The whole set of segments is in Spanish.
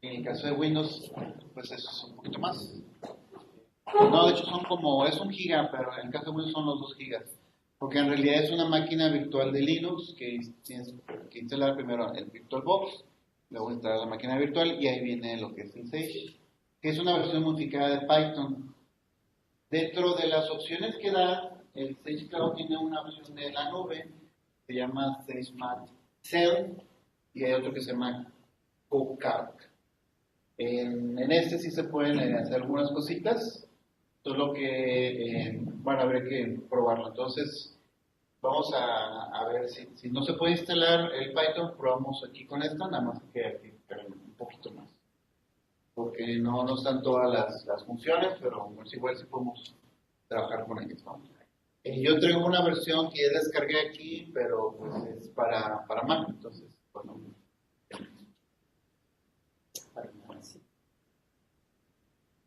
En el caso de Windows, pues eso es un poquito más. No, de hecho son como, es 1 giga, pero en el caso de Windows son los 2 gigas. Porque en realidad es una máquina virtual de Linux que tienes que instalar primero el VirtualBox, luego instalar la máquina virtual y ahí viene lo que es el Sage, que es una versión modificada de Python. Dentro de las opciones que da, el Sage Cloud tiene una opción de la nube, se llama SageMath Cell, y hay otro que se llama CoCalc. En este sí se pueden hacer algunas cositas, solo que, bueno, habría que probarlo. Entonces, vamos a ver si no se puede instalar el Python, probamos aquí con esta, nada más que aquí, pero un poquito más. Porque no están todas las funciones, pero pues igual sí podemos trabajar con ellas, ¿no? Yo traigo una versión que ya descargué aquí, pero pues es para Mac, entonces, bueno.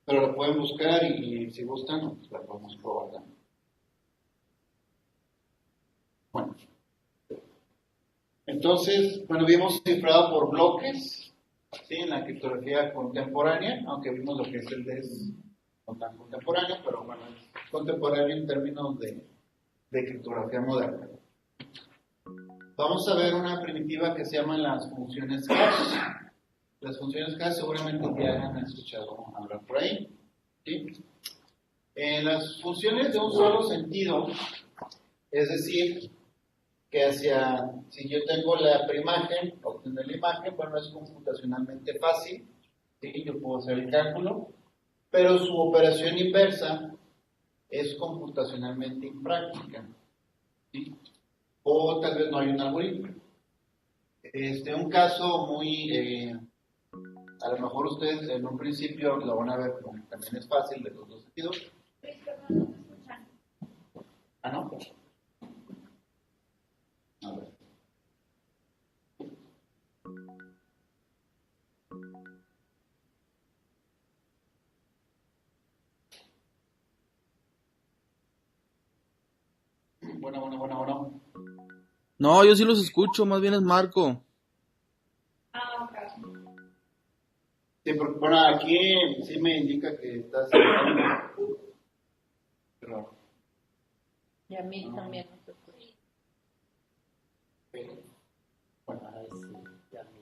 Pero la pueden buscar y si gustan, pues la podemos probar también. Bueno, entonces, bueno, vimos cifrado por bloques, ¿sí? En la criptografía contemporánea, aunque vimos lo que es el DES no tan contemporáneo, pero bueno, es contemporáneo en términos de criptografía moderna. Vamos a ver una primitiva que se llama las funciones hash. Las funciones hash seguramente ya han escuchado hablar por ahí, ¿sí? Las funciones de un solo sentido, es decir, que si yo tengo la preimagen, obtener la imagen, bueno, es computacionalmente fácil, ¿sí? Yo puedo hacer el cálculo, pero su operación inversa es computacionalmente impráctica, ¿sí? O tal vez no hay un algoritmo. Un caso muy, a lo mejor ustedes en un principio lo van a ver como también es fácil de los dos sentidos. Ah, no. A ver. Bueno. No, yo sí los escucho, más bien es Marco. Sí, porque, bueno, aquí sí me indica que estás. Pero, y a mí también no se escucha. Bueno, sí, ya mí.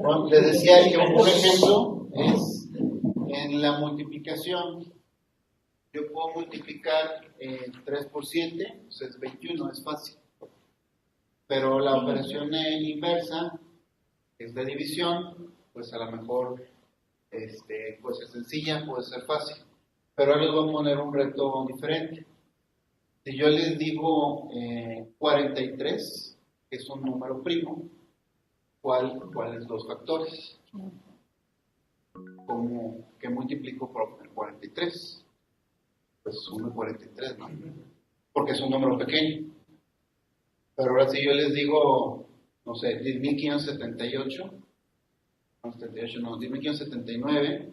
Bueno, les decía que un ejemplo es en la multiplicación. Yo puedo multiplicar 3 por 7, pues es 21, es fácil. Pero la operación inversa, que es de división, pues a lo mejor puede ser sencilla, puede ser fácil. Pero ahora les voy a poner un reto diferente. Si yo les digo 43, que es un número primo, ¿cuáles dos factores? ¿Qué multiplico por 43? Pues 1 y 43, ¿no? Porque es un número pequeño. Pero ahora si yo les digo, no sé, 10.578, no, 78 no, 10.579,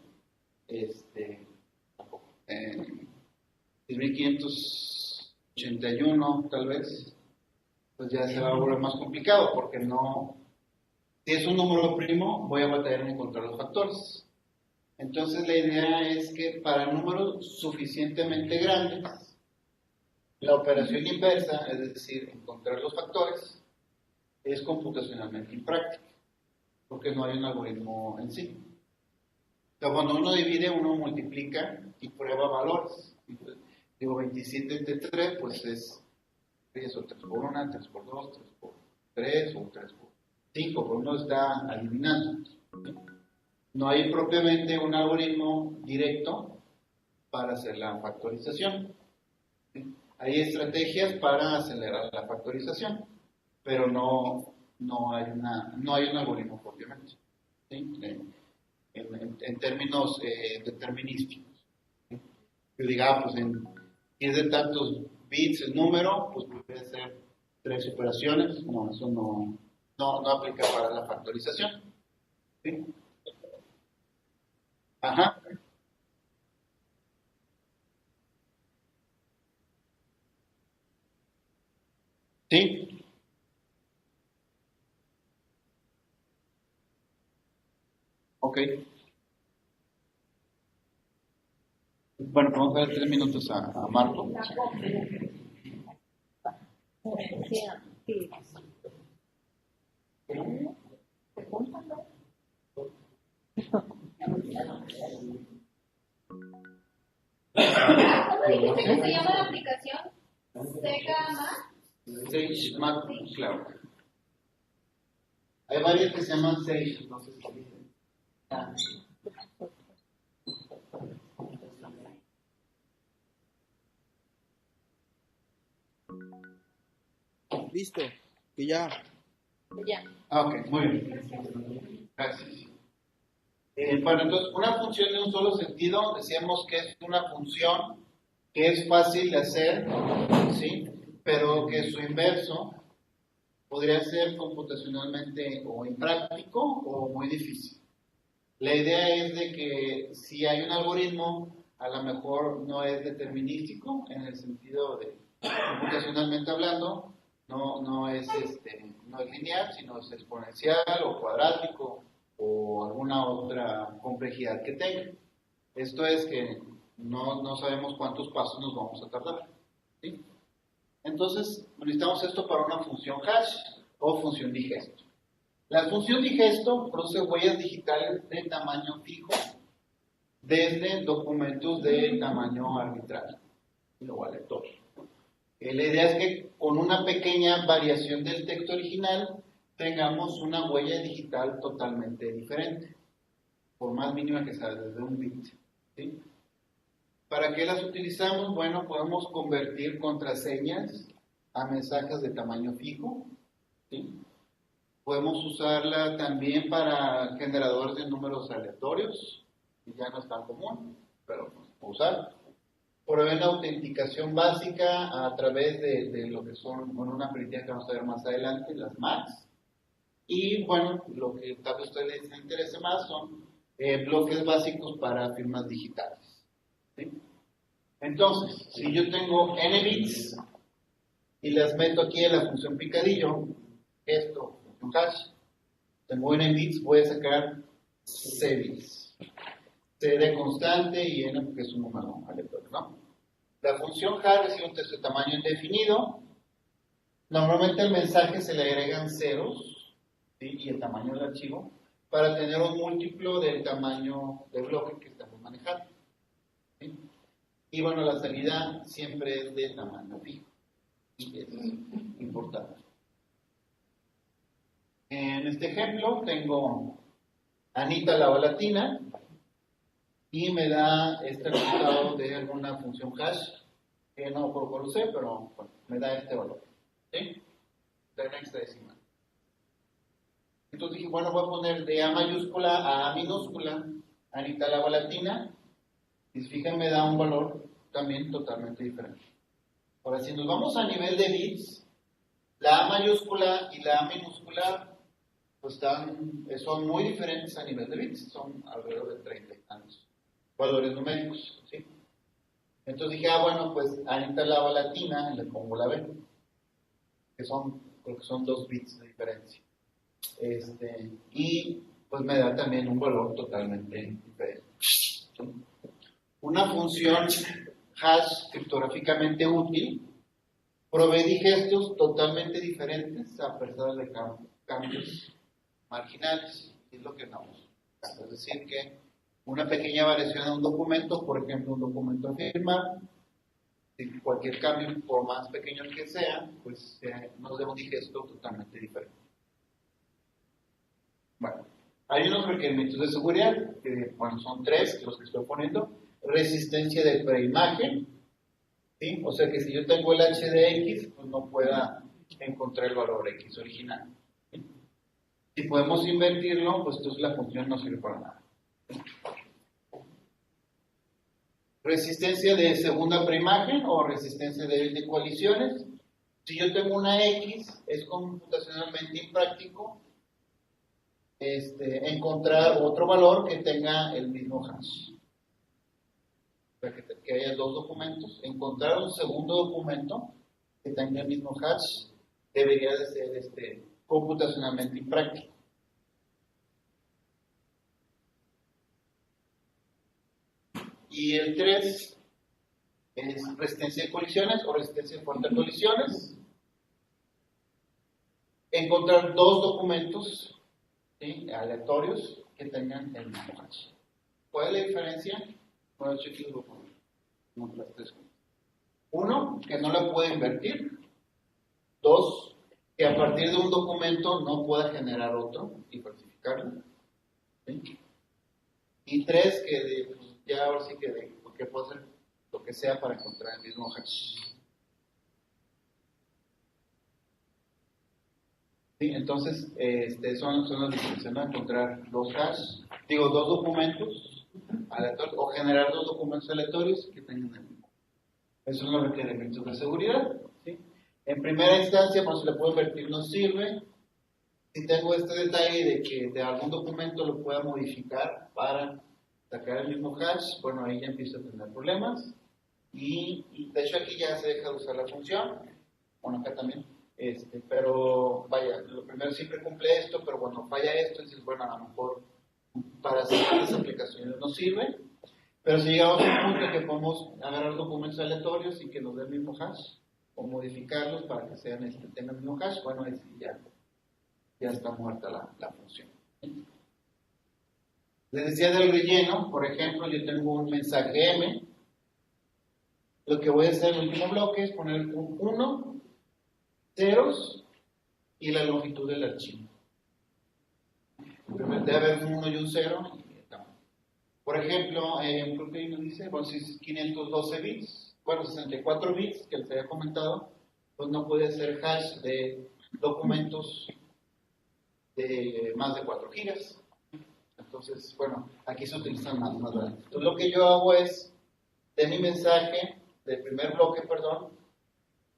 10.581 tal vez, pues ya se va a volver más complicado porque no, si es un número primo, voy a batallar en encontrar los factores. Entonces la idea es que para números suficientemente grandes, la operación inversa, es decir, encontrar los factores, es computacionalmente impráctica, porque no hay un algoritmo en sí. Pero cuando uno divide, uno multiplica y prueba valores. Digo, 27 entre 3, pues es 3 o 3 por 1, 3 por 2, 3 por 3 o 3 por 5, pero uno está adivinando. No hay propiamente un algoritmo directo para hacer la factorización. Hay estrategias para acelerar la factorización, pero no hay un algoritmo propiamente, ¿sí? En términos determinísticos. ¿Sí? Yo diga, pues si es de tantos bits el número, pues puede ser 3 operaciones. No, eso no aplica para la factorización. ¿Sí? Ajá. ¿Sí? Ok. Bueno, vamos a dar 3 minutos a Marco. Sí. ¿Cómo dijiste que se llama la aplicación? Sega Mac. Sage Marco, claro. Hay varias que se llaman Sage, no sé si dicen. Listo, que ya. Ya. Ok, muy bien. Gracias. Bueno, entonces, una función de un solo sentido, decíamos que es una función que es fácil de hacer, ¿sí? Pero que su inverso podría ser computacionalmente o impráctico o muy difícil. La idea es de que si hay un algoritmo, a lo mejor no es determinístico en el sentido de computacionalmente hablando, no es lineal, sino es exponencial o cuadrático o alguna otra complejidad que tenga. Esto es que no sabemos cuántos pasos nos vamos a tardar, ¿sí? Entonces, necesitamos esto para una función hash o función digesto. La función digesto produce huellas digitales de tamaño fijo desde documentos de tamaño arbitrario o aleatorio. La idea es que con una pequeña variación del texto original tengamos una huella digital totalmente diferente, por más mínima que sea, desde un bit, ¿sí? ¿Para qué las utilizamos? Bueno, podemos convertir contraseñas a mensajes de tamaño fijo, ¿sí? Podemos usarla también para generadores de números aleatorios, que ya no es tan común, pero pues, usar. Proveen autenticación básica a través de lo que son, bueno, una política que vamos a ver más adelante, las MACs. Y bueno, lo que tal vez a ustedes les interese más son bloques básicos para firmas digitales, ¿sí? Entonces, si yo tengo n bits y las meto aquí en la función picadillo, esto, función hash, tengo n bits, voy a sacar c bits. C de constante y n porque es un número aleatorio, ¿no? La función hash recibe un texto de tamaño indefinido. Normalmente al mensaje se le agregan ceros, ¿sí? Y el tamaño del archivo para tener un múltiplo del tamaño del bloque que estamos manejando, ¿sí? Y bueno, la salida siempre es de tamaño fijo. Y es importante. En este ejemplo tengo Anita la latina y me da este resultado de alguna función hash que no por cuál usé, pero bueno, me da este valor, ¿sí? De una hexadecimal. Entonces dije, bueno, voy a poner de A mayúscula a A minúscula Anita la latina y si fijan me da un valor también totalmente diferente. Ahora, si nos vamos a nivel de bits, la A mayúscula y la A minúscula pues son muy diferentes a nivel de bits, son alrededor de 30 y tantos valores numéricos, ¿sí? Entonces dije, bueno, pues Anita la latina, le pongo la B, creo que son 2 bits de diferencia. Y pues me da también un valor totalmente diferente, ¿sí? Una función hash criptográficamente útil provee digestos totalmente diferentes a pesar de cambios marginales, es lo que damos. Es decir, que una pequeña variación en un documento, por ejemplo, un documento a firmar, cualquier cambio, por más pequeño que sea, pues nos da un digesto totalmente diferente. Bueno, hay unos requerimientos de seguridad, que bueno, son 3 los que estoy poniendo. Resistencia de preimagen, ¿sí? O sea que si yo tengo el h de x, pues no pueda encontrar el valor x original, ¿sí? Si podemos invertirlo, pues entonces la función no sirve para nada. Resistencia de segunda preimagen o resistencia de coaliciones. Si yo tengo una X, es computacionalmente impráctico encontrar otro valor que tenga el mismo hash. O sea, que haya 2 documentos. Encontrar un segundo documento que tenga el mismo hash debería de ser computacionalmente impráctico. Y el 3 es resistencia de colisiones o resistencia fuerte a colisiones. Encontrar dos documentos, ¿sí?, aleatorios que tengan el mismo hash. ¿Cuál es la diferencia? Bueno, yo aquí lo pongo en otras tres cosas. Uno, que no la puede invertir. Dos, que a partir de un documento no pueda generar otro y falsificarlo. ¿Sí? Y tres, que pues, ya ahora sí que puedo hacer lo que sea para encontrar el mismo hash. ¿Sí? Entonces, son las diferencias, ¿no? Encontrar dos hash, dos documentos aleatorios o generar dos documentos aleatorios que tengan el mismo. Esos son los requerimientos de seguridad. ¿Sí? En primera instancia, pues le puedo invertir, no sirve. Si tengo este detalle de que de algún documento lo pueda modificar para sacar el mismo hash, bueno, ahí ya empiezo a tener problemas. Y de hecho aquí ya se deja de usar la función. Bueno, acá también. Pero vaya, lo primero siempre cumple esto, pero cuando falla esto, dices, bueno, a lo mejor para ciertas aplicaciones no sirve. Pero si llegamos a un punto que podemos agarrar documentos aleatorios y que nos den el mismo hash, o modificarlos para que tengan el mismo hash, bueno, ahí sí ya está muerta la función. Les decía del relleno, por ejemplo, yo tengo un mensaje M. Lo que voy a hacer en el último bloque es poner un 1, ceros y la longitud del archivo. Debe haber un 1 y un 0. Por ejemplo, creo que ahí nos dice, bueno, si es 512 bits, bueno, 64 bits, que les había comentado, pues no puede ser hash de documentos de más de 4 gigas. Entonces, bueno, aquí se utilizan más grandes. Entonces, lo que yo hago es, de mi mensaje, del primer bloque, perdón,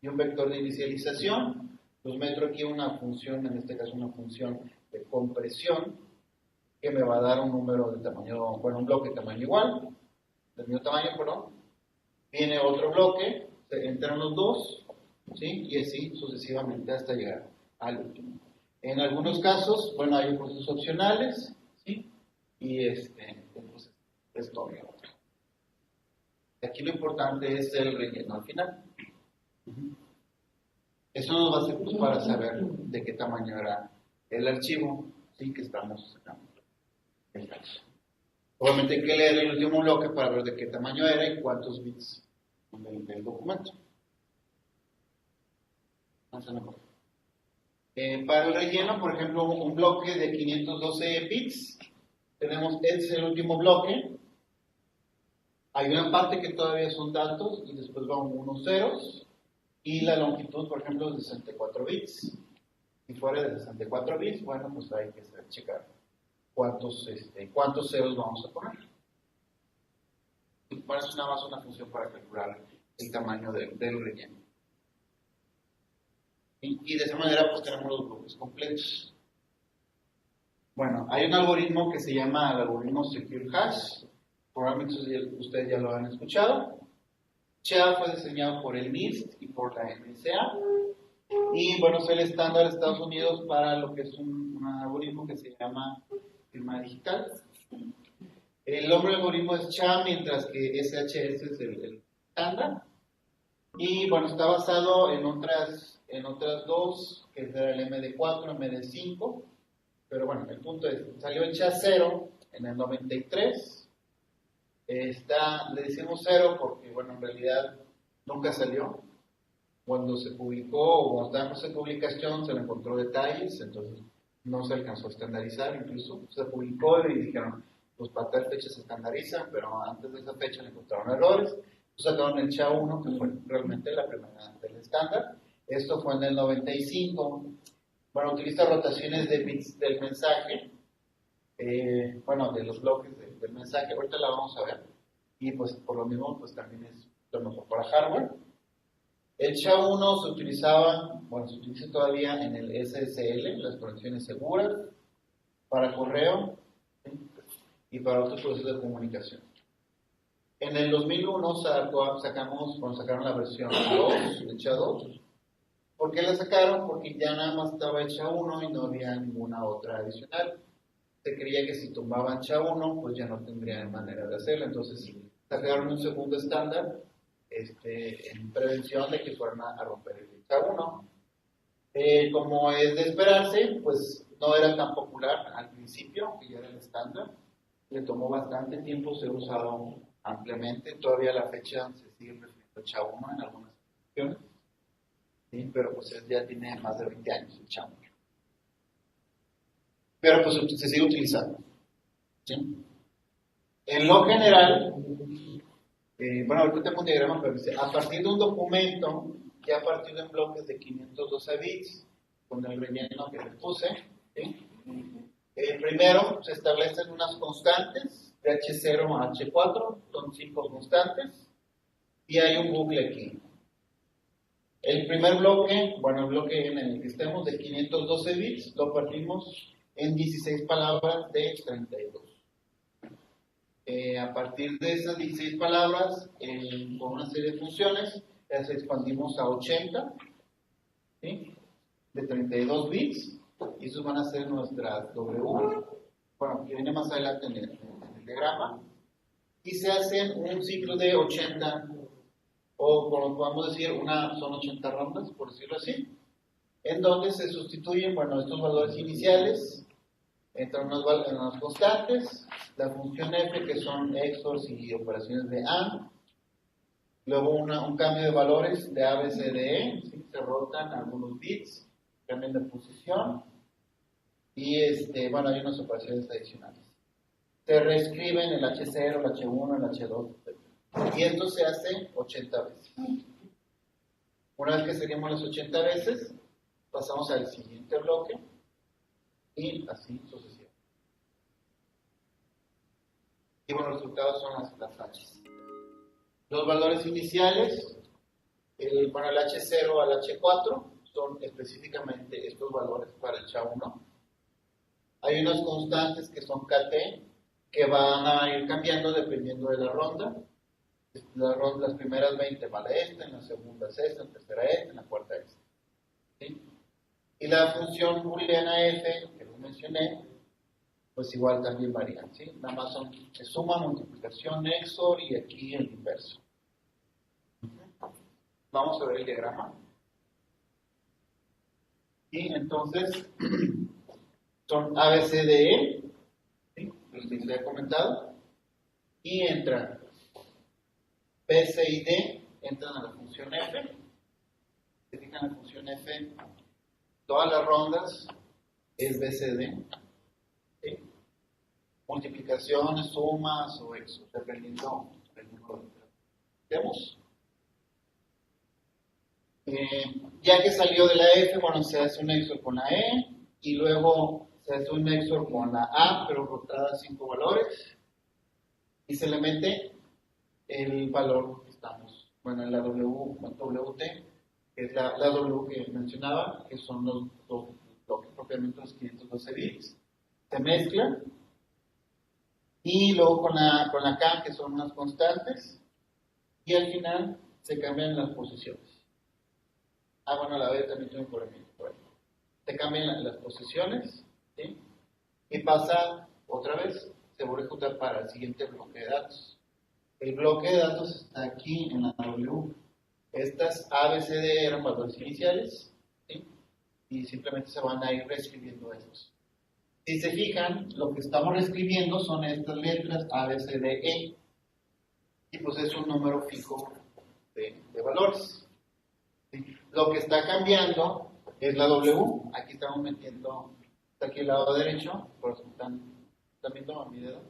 y un vector de inicialización, pues meto aquí una función, en este caso una función de compresión, que me va a dar un número de tamaño, bueno, un bloque de tamaño igual, del mismo tamaño, perdón. Viene otro bloque, entran los dos, ¿sí? Y así sucesivamente hasta llegar al último. En algunos casos, bueno, hay procesos opcionales, ¿sí? Y pues, es todo. Aquí lo importante es el relleno al final. Eso nos va a servir para saber de qué tamaño era el archivo, ¿sí?, que estamos sacando. Obviamente hay que leer el último bloque para ver de qué tamaño era y cuántos bits del documento. Para el relleno, por ejemplo, un bloque de 512 bits, tenemos, este es el último bloque. Hay una parte que todavía son datos y después van unos ceros. Y la longitud, por ejemplo, es de 64 bits. Si fuera de 64 bits, bueno, pues hay que checar cuántos ceros vamos a poner. Y para eso nada más una función para calcular el tamaño del relleno. Y de esa manera pues tenemos los bloques completos. Bueno, hay un algoritmo que se llama el algoritmo Secure Hash. Probablemente ustedes ya lo han escuchado. SHA fue diseñado por el NIST y por la NSA. Y bueno, es el estándar de Estados Unidos para lo que es un algoritmo que se llama firma digital. El nombre del algoritmo es SHA, mientras que SHS es el estándar. Y bueno, está basado en otras dos, que era el MD4, MD5. Pero bueno, el punto es, salió el SHA-0 en el 93. Le decimos 0 porque, bueno, en realidad nunca salió. Cuando se publicó o cuando estaba en proceso de publicación se le encontró detalles, entonces no se alcanzó a estandarizar. Incluso se publicó y dijeron, pues para tal fecha se estandariza, pero antes de esa fecha le encontraron errores. Sacaron el SHA-1, que fue realmente la primera del estándar. Esto fue en el 95. Bueno, utiliza rotaciones de bits del mensaje, bueno, de los bloques del mensaje. Ahorita la vamos a ver. Y pues por lo mismo, pues también es lo mejor para hardware. El SHA-1 se utilizaba, bueno, se utiliza todavía en el SSL, las conexiones seguras, para correo, ¿sí?, y para otros procesos de comunicación. En el 2001 sacaron la versión 2, el SHA-2, ¿Por qué la sacaron? Porque ya nada más estaba el SHA-1 y no había ninguna otra adicional. Se creía que si tomaban SHA-1, pues ya no tendrían manera de hacerlo. Entonces sacaron un segundo estándar en prevención de que fueran a romper el SHA-1. Como es de esperarse, pues no era tan popular al principio, que ya era el estándar. Le tomó bastante tiempo ser usado ampliamente. Todavía a la fecha se sigue refiriendo al SHA-1 en algunas ocasiones. ¿Sí? Pero pues él ya tiene más de 20 años el SHA-1. Pero pues se sigue utilizando. ¿Sí? En lo general, bueno, ahorita tengo un diagrama, pero dice, a partir de un documento, ya partido en bloques de 512 bits, con el relleno que les puse, ¿sí? Primero se establecen unas constantes, de H0 a H4, son 5 constantes, y hay un bucle aquí. El primer bloque, bueno, el bloque en el que estemos de 512 bits, lo partimos en 16 palabras de 32. A partir de esas 16 palabras, con una serie de funciones, las expandimos a 80, ¿sí? De 32 bits, y esos van a ser nuestras W, bueno, que viene más adelante en el diagrama, y se hacen un ciclo de 80, o como podemos decir, son 80 rondas, por decirlo así, en donde se sustituyen, bueno, estos valores iniciales, entran unas constantes, la función f, que son XORs y operaciones de AND, luego un cambio de valores de A, B, C, D, E, ¿sí? Se rotan algunos bits, cambian de posición, y bueno, hay unas operaciones adicionales. Se reescriben el H0, el H1, el H2, etc. Y esto se hace 80 veces. Una vez que seguimos las 80 veces, pasamos al siguiente bloque, y así sucesivamente. Y bueno, los resultados son las H's. Los valores iniciales, para el H0 al H4, son específicamente estos valores para el SHA-1. Hay unas constantes que son KT, que van a ir cambiando dependiendo de la ronda. Las primeras 20 vale esta, en las segundas esta, en la tercera esta, en la cuarta esta. ¿Sí? Y la función booleana f, que les mencioné, pues igual también varían, ¿sí? Nada más son suma, multiplicación, XOR y aquí el inverso. Vamos a ver el diagrama. Y entonces, son A, B, C, D, E, ¿sí? Los que les he comentado, y entran B, C y D, entran a la función F. Se fijan la función F, todas las rondas es B, C, D. ¿Sí? Multiplicaciones, sumas o exos, dependiendo del número de tenemos. Ya que salió de la F, bueno, se hace un XOR con la E, y luego se hace un XOR con la A, pero rotada 5 valores, y se le mete el valor que estamos, bueno, en la WT, que es la W que mencionaba, que son los bloques propiamente los 512 bits, se mezclan, y luego con la K, que son unas constantes, y al final se cambian las posiciones. Bueno, la B también tiene un corregimiento por ahí. Se cambian las posiciones, ¿sí? Y pasa otra vez, se vuelve a ejecutar para el siguiente bloque de datos. El bloque de datos está aquí en la W. Estas A, B, C, D eran valores iniciales, ¿sí? Y simplemente se van a ir reescribiendo estos. Si se fijan, lo que estamos reescribiendo son estas letras A, B, C, D, E. Y pues es un número fijo de valores. ¿Sí? Lo que está cambiando es la W. Aquí estamos metiendo, está aquí al lado derecho, por eso están viendo mi dedo.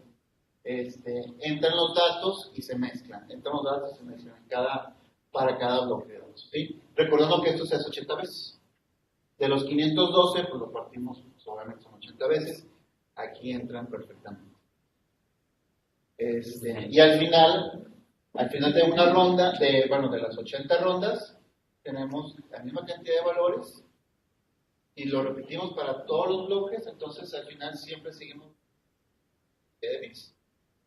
Entran los datos y se mezclan. Entran los datos y se mezclan para cada bloque de datos. ¿Sí? Recordando que esto se hace 80 veces. De los 512, pues lo partimos, pues obviamente son 80 veces. Aquí entran perfectamente. Y al final de una ronda, de las 80 rondas, tenemos la misma cantidad de valores y lo repetimos para todos los bloques, entonces al final siempre seguimos de bits.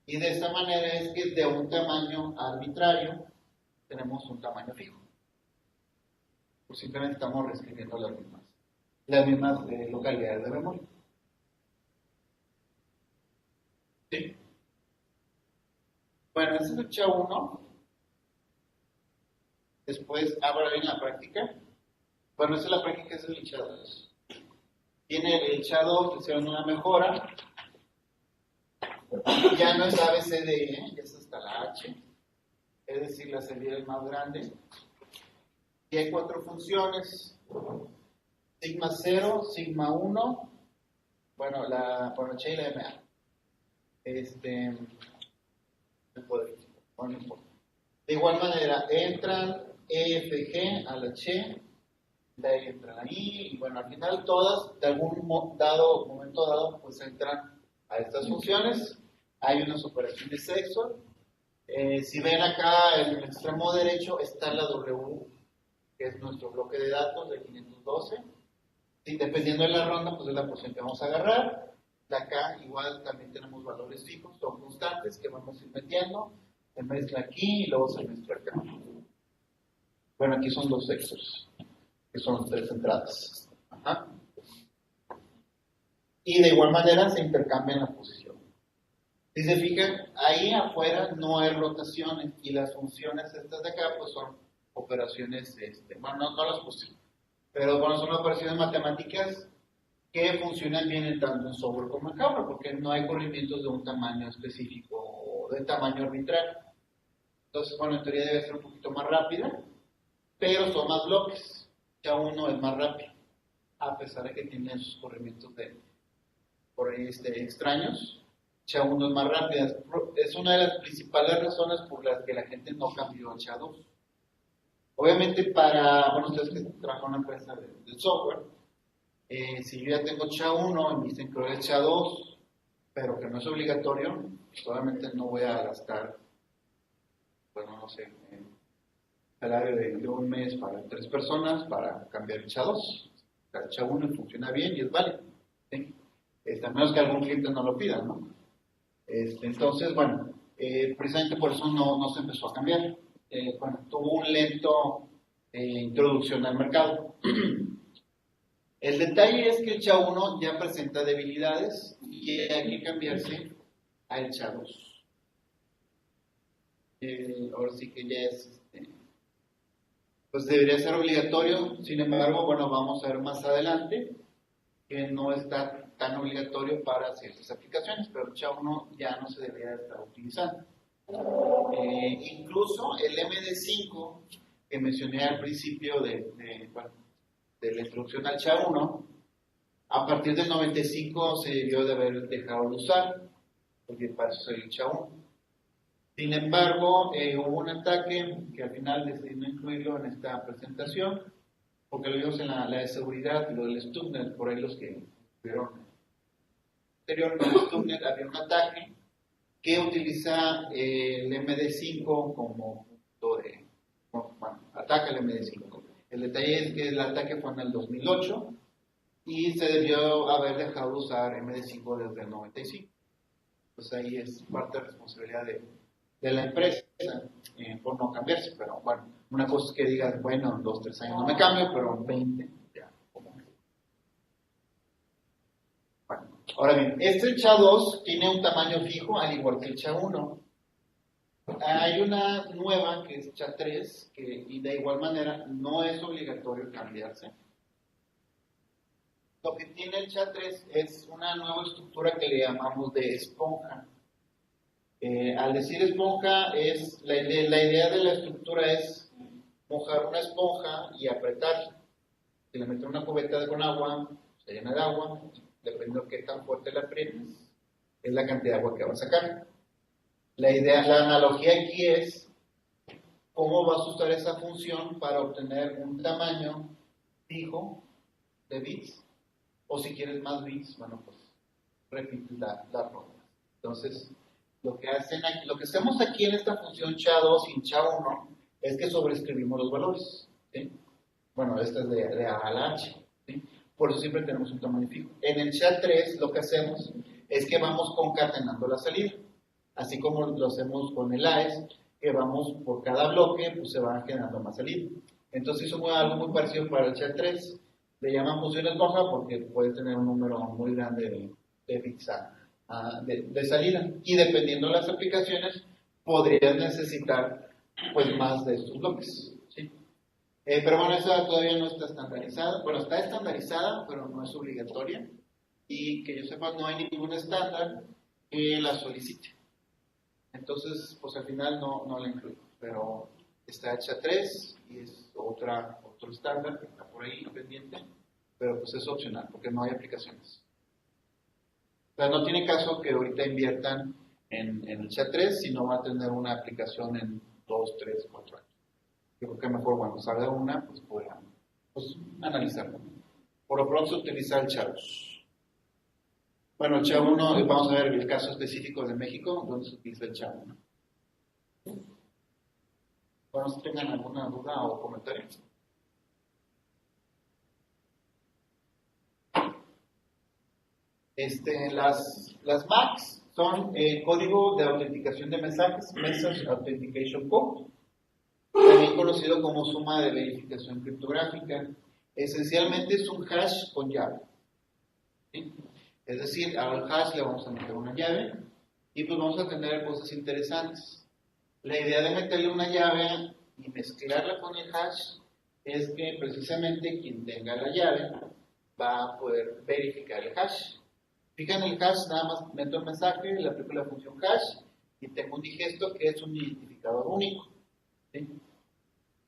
Y de esta manera es que de un tamaño arbitrario tenemos un tamaño fijo. pues simplemente estamos reescribiendo las mismas localidades de memoria. ¿Sí? Bueno, ese es el SHA-1. Después, ahora viene la práctica. Bueno, esa es la práctica, ese es el SHA-2. Tiene el SHA-2, hicieron una mejora. Ya no es ABCDE, ya es hasta la H. Es decir, la salida es más grande. Y hay 4 funciones. Sigma 0, sigma 1. Bueno, la H y la MA. Bueno, no importa. De igual manera, entran EFG a la H, de ahí entran ahí, y bueno, al final todas, de algún momento dado, pues entran a estas funciones. Hay unas operaciones sexo. Si ven acá en el extremo derecho está la W, que es nuestro bloque de datos de 512. Sí, dependiendo de la ronda, pues es la porción que vamos a agarrar. De acá igual también tenemos valores fijos, son constantes que vamos a ir metiendo. Se mezcla aquí y luego se mezcla acá. Bueno, aquí son 2 sexos, que son 3 entradas. Ajá. Y de igual manera se intercambian la posición. Si se fijan, ahí afuera no hay rotaciones y las funciones estas de acá pues son operaciones, bueno, no las puse, pero bueno, son operaciones matemáticas que funcionan bien tanto en software como en hardware, porque no hay corrimientos de un tamaño específico o de tamaño arbitrario. Entonces, bueno, en teoría debe ser un poquito más rápida, pero son más bloques. Ya uno es más rápido, a pesar de que tiene sus corrimientos por ahí extraños. SHA-1 es más rápida. Es una de las principales razones por las que la gente no cambió a SHA-2. Obviamente bueno, ustedes que trabajan en una empresa de software, si yo ya tengo SHA-1 y me dicen que es SHA-2, pero que no es obligatorio, pues obviamente no voy a gastar, bueno, no sé, salario de un mes para 3 personas para cambiar el SHA-2. El SHA-1 funciona bien y es válido. ¿Sí? A menos que algún cliente no lo pida, ¿no? Entonces, bueno, precisamente por eso no se empezó a cambiar. Bueno, tuvo un lento introducción al mercado. El detalle es que el SHA-1 ya presenta debilidades y hay que cambiarse al SHA-2. Ahora sí que ya es, pues debería ser obligatorio. Sin embargo, bueno, vamos a ver más adelante que no está tan obligatorio para ciertas aplicaciones, pero el SHA-1 ya no se debería estar utilizando. Incluso el MD5 que mencioné al principio de la introducción al SHA-1, a partir del 95 se debió de haber dejado de usar, porque para eso es el SHA-1. Sin embargo, hubo un ataque que al final decidí no incluirlo en esta presentación, porque lo vimos en la de seguridad y lo del Stuxnet, por ahí los que vieron anterior, en el Stuxnet había un ataque que utiliza el MD5 como punto de, bueno, ataca el MD5. El detalle es que el ataque fue en el 2008 y se debió haber dejado de usar MD5 desde el 95. Pues ahí es parte de responsabilidad de la empresa por no cambiarse, pero bueno, una cosa es que digas, bueno, en 2-3 años no me cambio, pero en 20 ya, como es. Bueno, ahora bien, este SHA-2 tiene un tamaño fijo al igual que el SHA-1. Hay una nueva que es SHA-3 y de igual manera no es obligatorio cambiarse. Lo que tiene el SHA-3 es una nueva estructura que le llamamos de esponja. Al decir esponja, la idea de la estructura es mojar una esponja y apretar. Si le metes una cubeta con agua, se llena de agua, dependiendo de qué tan fuerte la aprietes, es la cantidad de agua que va a sacar. La analogía aquí es cómo vas a usar esa función para obtener un tamaño fijo de bits, o si quieres más bits, bueno, pues repites la ronda. Entonces, lo que hacemos aquí en esta función SHA-2 y SHA-1 es que sobreescribimos los valores. ¿Sí? Bueno, esta es de A a la H. ¿Sí? Por eso siempre tenemos un tamaño fijo. En el SHA-3 lo que hacemos es que vamos concatenando la salida. Así como lo hacemos con el AES, que vamos por cada bloque, pues se va generando más salida. Entonces hizo algo muy parecido para el SHA-3. Le llaman funciones bajas porque puede tener un número muy grande de bits de salida. Y dependiendo de las aplicaciones, podrías necesitar pues más de estos bloques. ¿Sí? Pero bueno, esa todavía no está estandarizada. Bueno, está estandarizada, pero no es obligatoria. Y que yo sepa, no hay ningún estándar que la solicite. Entonces, pues al final no la incluyo. Pero está hecha 3 y es otro estándar que está por ahí pendiente. Pero pues es opcional porque no hay aplicaciones. O sea, no tiene caso que ahorita inviertan en el SHA-3 si no va a tener una aplicación en 2, 3, 4 años. Yo creo que mejor cuando salga una, pues podrán analizarlo. Por lo pronto se utiliza el SHA-2. Bueno, el SHA-1, vamos a ver el caso específico de México, donde se utiliza el SHA-1. Bueno, si tengan alguna duda o comentario. Las MACs son código de autenticación de mensajes, Message Authentication Code, también conocido como suma de verificación criptográfica. Esencialmente es un hash con llave. ¿Sí? Es decir, al hash le vamos a meter una llave y pues vamos a tener cosas interesantes. La idea de meterle una llave y mezclarla con el hash es que precisamente quien tenga la llave va a poder verificar el hash. Fijan el hash, nada más meto el mensaje, le aplico la función hash y tengo un digesto que es un identificador único. ¿Sí?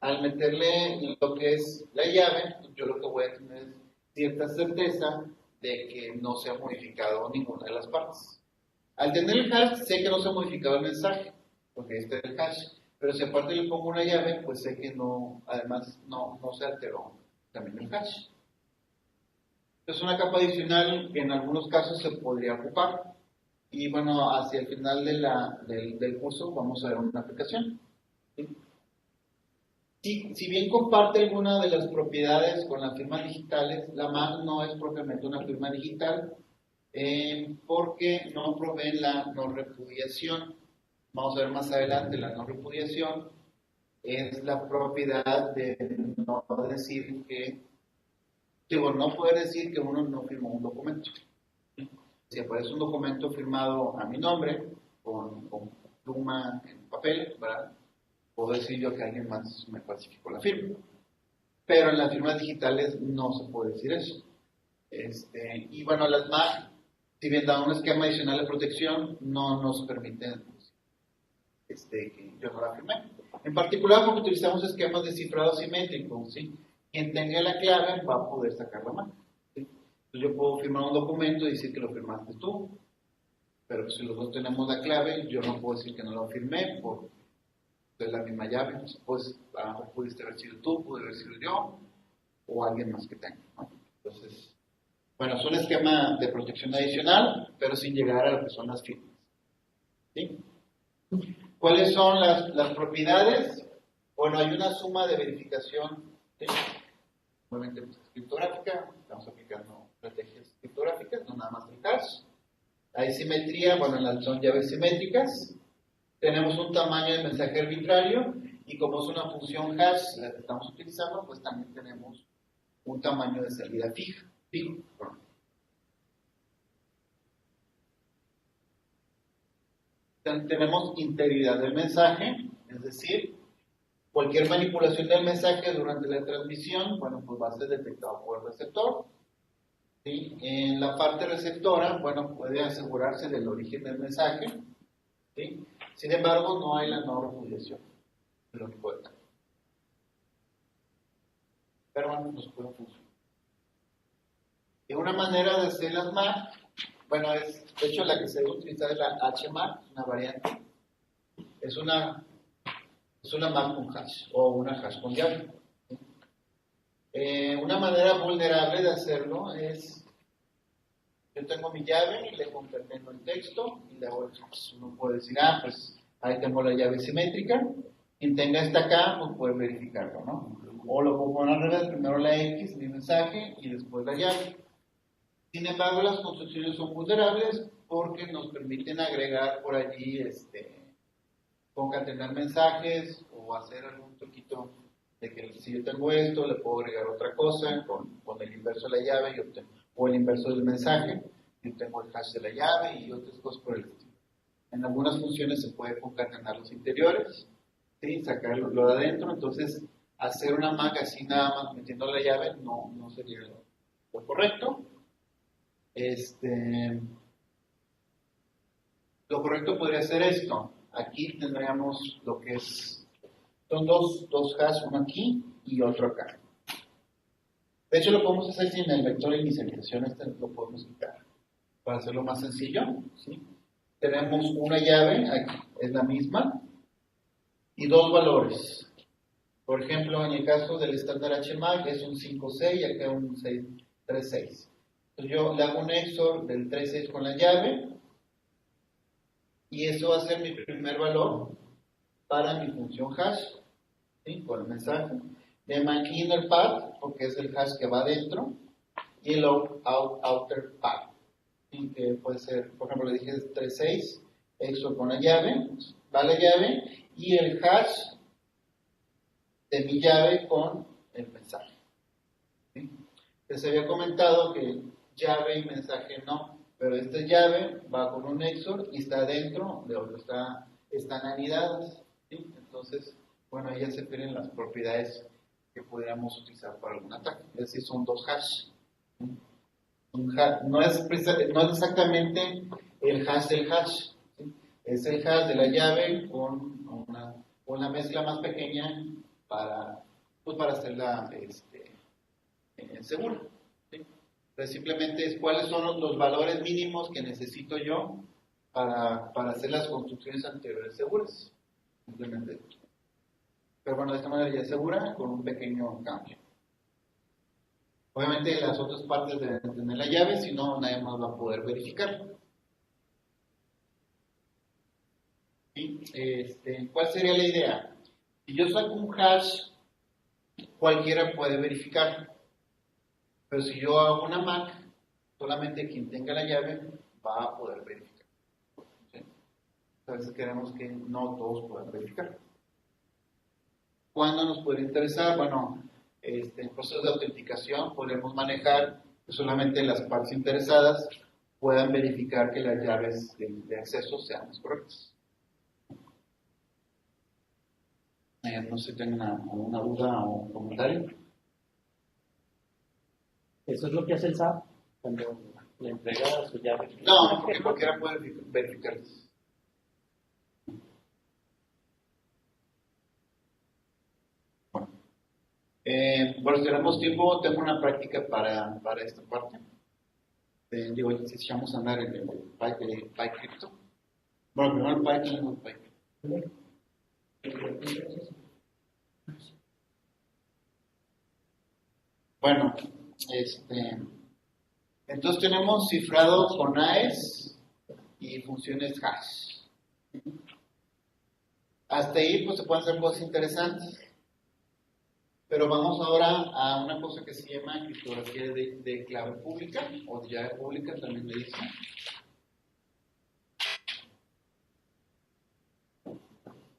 Al meterle lo que es la llave, yo lo que voy a tener es cierta certeza de que no se ha modificado ninguna de las partes. Al tener el hash, sé que no se ha modificado el mensaje, porque este es el hash, pero si aparte le pongo una llave, pues sé que no, además no se alteró también el hash. Es una capa adicional que en algunos casos se podría ocupar. Y bueno, hacia el final del curso vamos a ver una aplicación. ¿Sí? Si bien comparte alguna de las propiedades con las firmas digitales, la MAC no es propiamente una firma digital porque no provee la no repudiación. Vamos a ver más adelante, la no repudiación es la propiedad de no decir que no poder decir que uno no firmó un documento. Si aparece un documento firmado a mi nombre, con pluma en papel, ¿verdad? Puedo decir yo que alguien más me falsificó la firma. Pero en las firmas digitales no se puede decir eso. Y bueno, las MAC, si bien dan un esquema adicional de protección, no nos permiten que yo no la firmé. En particular porque utilizamos esquemas de cifrado simétrico, ¿sí? Quien tenga la clave va a poder sacar la mano. ¿Sí? Entonces yo puedo firmar un documento y decir que lo firmaste tú, pero si los dos tenemos la clave, yo no puedo decir que no lo firmé por la misma llave. Pues a lo mejor pudiste haber sido tú, pude haber sido yo, o alguien más que tenga, ¿no? Entonces, bueno, es un esquema de protección adicional, pero sin llegar a las personas firmes. ¿Sí? ¿Cuáles son las propiedades? Bueno, hay una suma de verificación, ¿sí? Obviamente pues, criptográfica, estamos aplicando estrategias criptográficas, no nada más el hash. Hay simetría, bueno, son llaves simétricas. Tenemos un tamaño de mensaje arbitrario y como es una función hash la que estamos utilizando, pues también tenemos un tamaño de salida fijo. Tenemos integridad del mensaje, es decir, cualquier manipulación del mensaje durante la transmisión, bueno, pues va a ser detectado por el receptor. ¿Sí? En la parte receptora, bueno, puede asegurarse del origen del mensaje. ¿Sí? Sin embargo, no hay la no repudiación de lo que puede tener. Pero bueno, nos puede funcionar. Y una manera de hacer las MAC, bueno, de hecho la que se debe utilizar es la HMAC, una variante. Es una MAC con hash o una hash con llave. Una manera vulnerable de hacerlo es, yo tengo mi llave y le concatengo el texto y le hago el hash. Uno puede decir, pues ahí tengo la llave simétrica, quien tenga esta acá, pues puede verificarlo, ¿no? O lo pongo al revés, primero la X, mi mensaje, y después la llave. Sin embargo, las construcciones son vulnerables porque nos permiten agregar por allí, concatenar mensajes o hacer algún truquito De que si yo tengo esto, le puedo agregar otra cosa con el inverso de la llave o el inverso del mensaje, yo tengo el hash de la llave y otras cosas por el estilo. En algunas funciones se puede concatenar los interiores, ¿sí? Sacarlo lo de adentro, entonces hacer una MAC así nada más metiendo la llave no sería lo correcto. Lo correcto podría ser esto. Aquí tendríamos lo que son dos hash, uno aquí y otro acá. De hecho, lo podemos hacer sin el vector de inicialización, lo podemos quitar. Para hacerlo más sencillo, ¿sí? Tenemos una llave, aquí es la misma, y dos valores. Por ejemplo, en el caso del estándar HMAC es un 5.6 y acá un 3.6. Entonces yo le hago un XOR del 3.6 con la llave, y eso va a ser mi primer valor para mi función hash, ¿sí? Con el mensaje. Le imagino el path, porque es el hash que va adentro, y el outer path, ¿sí? Que puede ser, por ejemplo, le dije 3.6, XOR con la llave, va la llave, y el hash de mi llave con el mensaje. ¿Sí? Les había comentado que llave y mensaje no, pero esta llave va con un XOR y está adentro de otro, están anidadas, ¿sí? Entonces, bueno, ahí ya se pierden las propiedades que pudiéramos utilizar para algún ataque. Es decir, son dos hash. No es exactamente el hash del hash, ¿sí? Es el hash de la llave con una mezcla más pequeña para hacerla segura, ¿sí? Entonces simplemente es cuáles son los valores mínimos que necesito yo para hacer las construcciones anteriores seguras. Simplemente. Pero bueno, de esta manera ya es segura con un pequeño cambio. Obviamente las otras partes deben tener la llave, si no nadie más va a poder verificarlo. ¿Sí? ¿Cuál sería la idea? Si yo saco un hash, cualquiera puede verificar. Pero si yo hago una MAC, solamente quien tenga la llave va a poder verificar. ¿Sí? A veces queremos que no todos puedan verificar. ¿Cuándo nos puede interesar? Bueno, en procesos de autenticación podemos manejar que solamente las partes interesadas puedan verificar que las llaves de acceso sean las correctas. No sé si tienen alguna duda o comentario. Eso es lo que hace el SAP cuando le entrega su llave. No, porque cualquiera puede verificarlas. Bueno, si tenemos tiempo, tengo una práctica para esta parte. Digo, si echamos a andar en el PyCrypto. Bueno, primero el Python y luego el PyCrypto. Bueno, entonces tenemos cifrado con AES y funciones hash. Hasta ahí pues se pueden hacer cosas interesantes. Pero vamos ahora a una cosa que se llama criptografía de clave pública o de llave pública, también le dicen.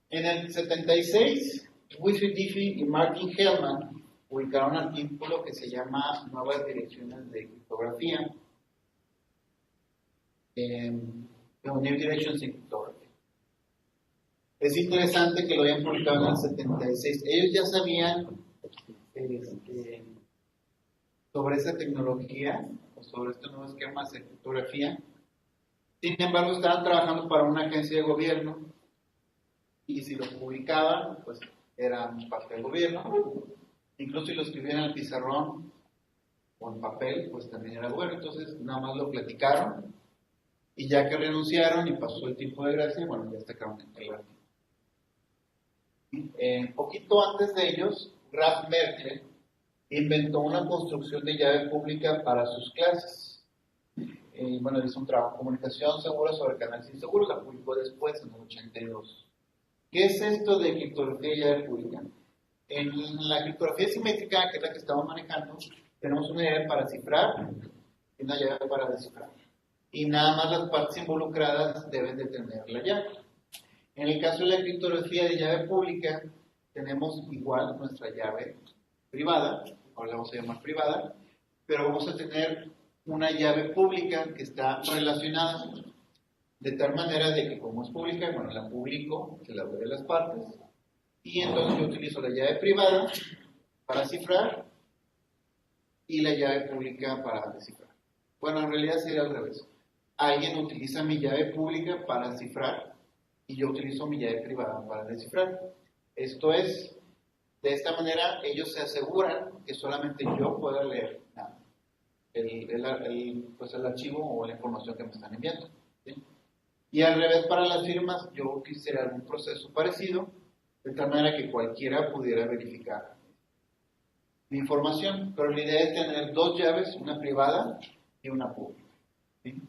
En el 76, Wilfried Diffie y Martin Hellman publicaron un artículo que se llama Nuevas direcciones de criptografía. New Directions in Cryptography. Es interesante que lo hayan publicado en el 76. Ellos ya sabían sobre esa tecnología o sobre estos nuevos esquemas de criptografía. Sin embargo, estaban trabajando para una agencia de gobierno y si lo publicaban, pues eran parte del gobierno. Incluso si lo escribían en el pizarrón o en papel, pues también era bueno. Entonces, nada más lo platicaron y ya que renunciaron y pasó el tiempo de gracia, bueno, ya sacaron el artículo. Poquito antes de ellos, Ralph Merkle inventó una construcción de llave pública para sus clases. Bueno, hizo un trabajo de comunicación segura sobre canales inseguros, la publicó después, en el 82. ¿Qué es esto de criptografía de llave pública? En la criptografía simétrica, que es la que estamos manejando, tenemos una llave para cifrar y una llave para descifrar. Y nada más las partes involucradas deben de tener la llave. En el caso de la criptografía de llave pública, tenemos igual nuestra llave privada, ahora la vamos a llamar privada, pero vamos a tener una llave pública que está relacionada, de tal manera de que como es pública, bueno, la publico, se la doy de las partes, y entonces yo utilizo la llave privada para cifrar y la llave pública para descifrar. Bueno, en realidad sería al revés. Alguien utiliza mi llave pública para cifrar y yo utilizo mi llave privada para descifrar. Esto es, de esta manera ellos se aseguran que solamente yo pueda leer el archivo o la información que me están enviando, ¿sí? Y al revés, para las firmas, yo quisiera algún proceso parecido, de tal manera que cualquiera pudiera verificar mi información, pero la idea es tener dos llaves, una privada y una pública, ¿sí?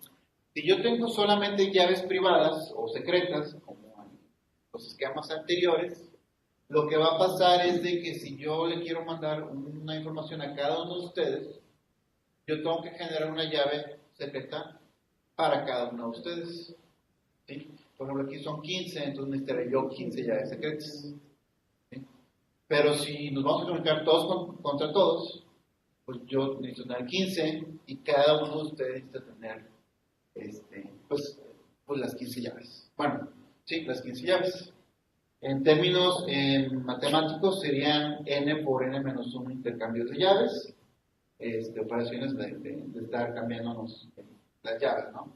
Si yo tengo solamente llaves privadas o secretas, como en los esquemas anteriores, lo que va a pasar es de que si yo le quiero mandar una información a cada uno de ustedes, yo tengo que generar una llave secreta para cada uno de ustedes, ¿sí? Por ejemplo, aquí son 15, entonces necesitaré yo 15 llaves secretas, ¿sí? Pero si nos vamos a comunicar todos contra todos, pues yo necesito tener 15 y cada uno de ustedes necesita tener pues las 15 llaves. Bueno, sí, las 15 llaves. En términos matemáticos serían n por n menos 1 intercambios de llaves, operaciones de estar cambiándonos las llaves, ¿no?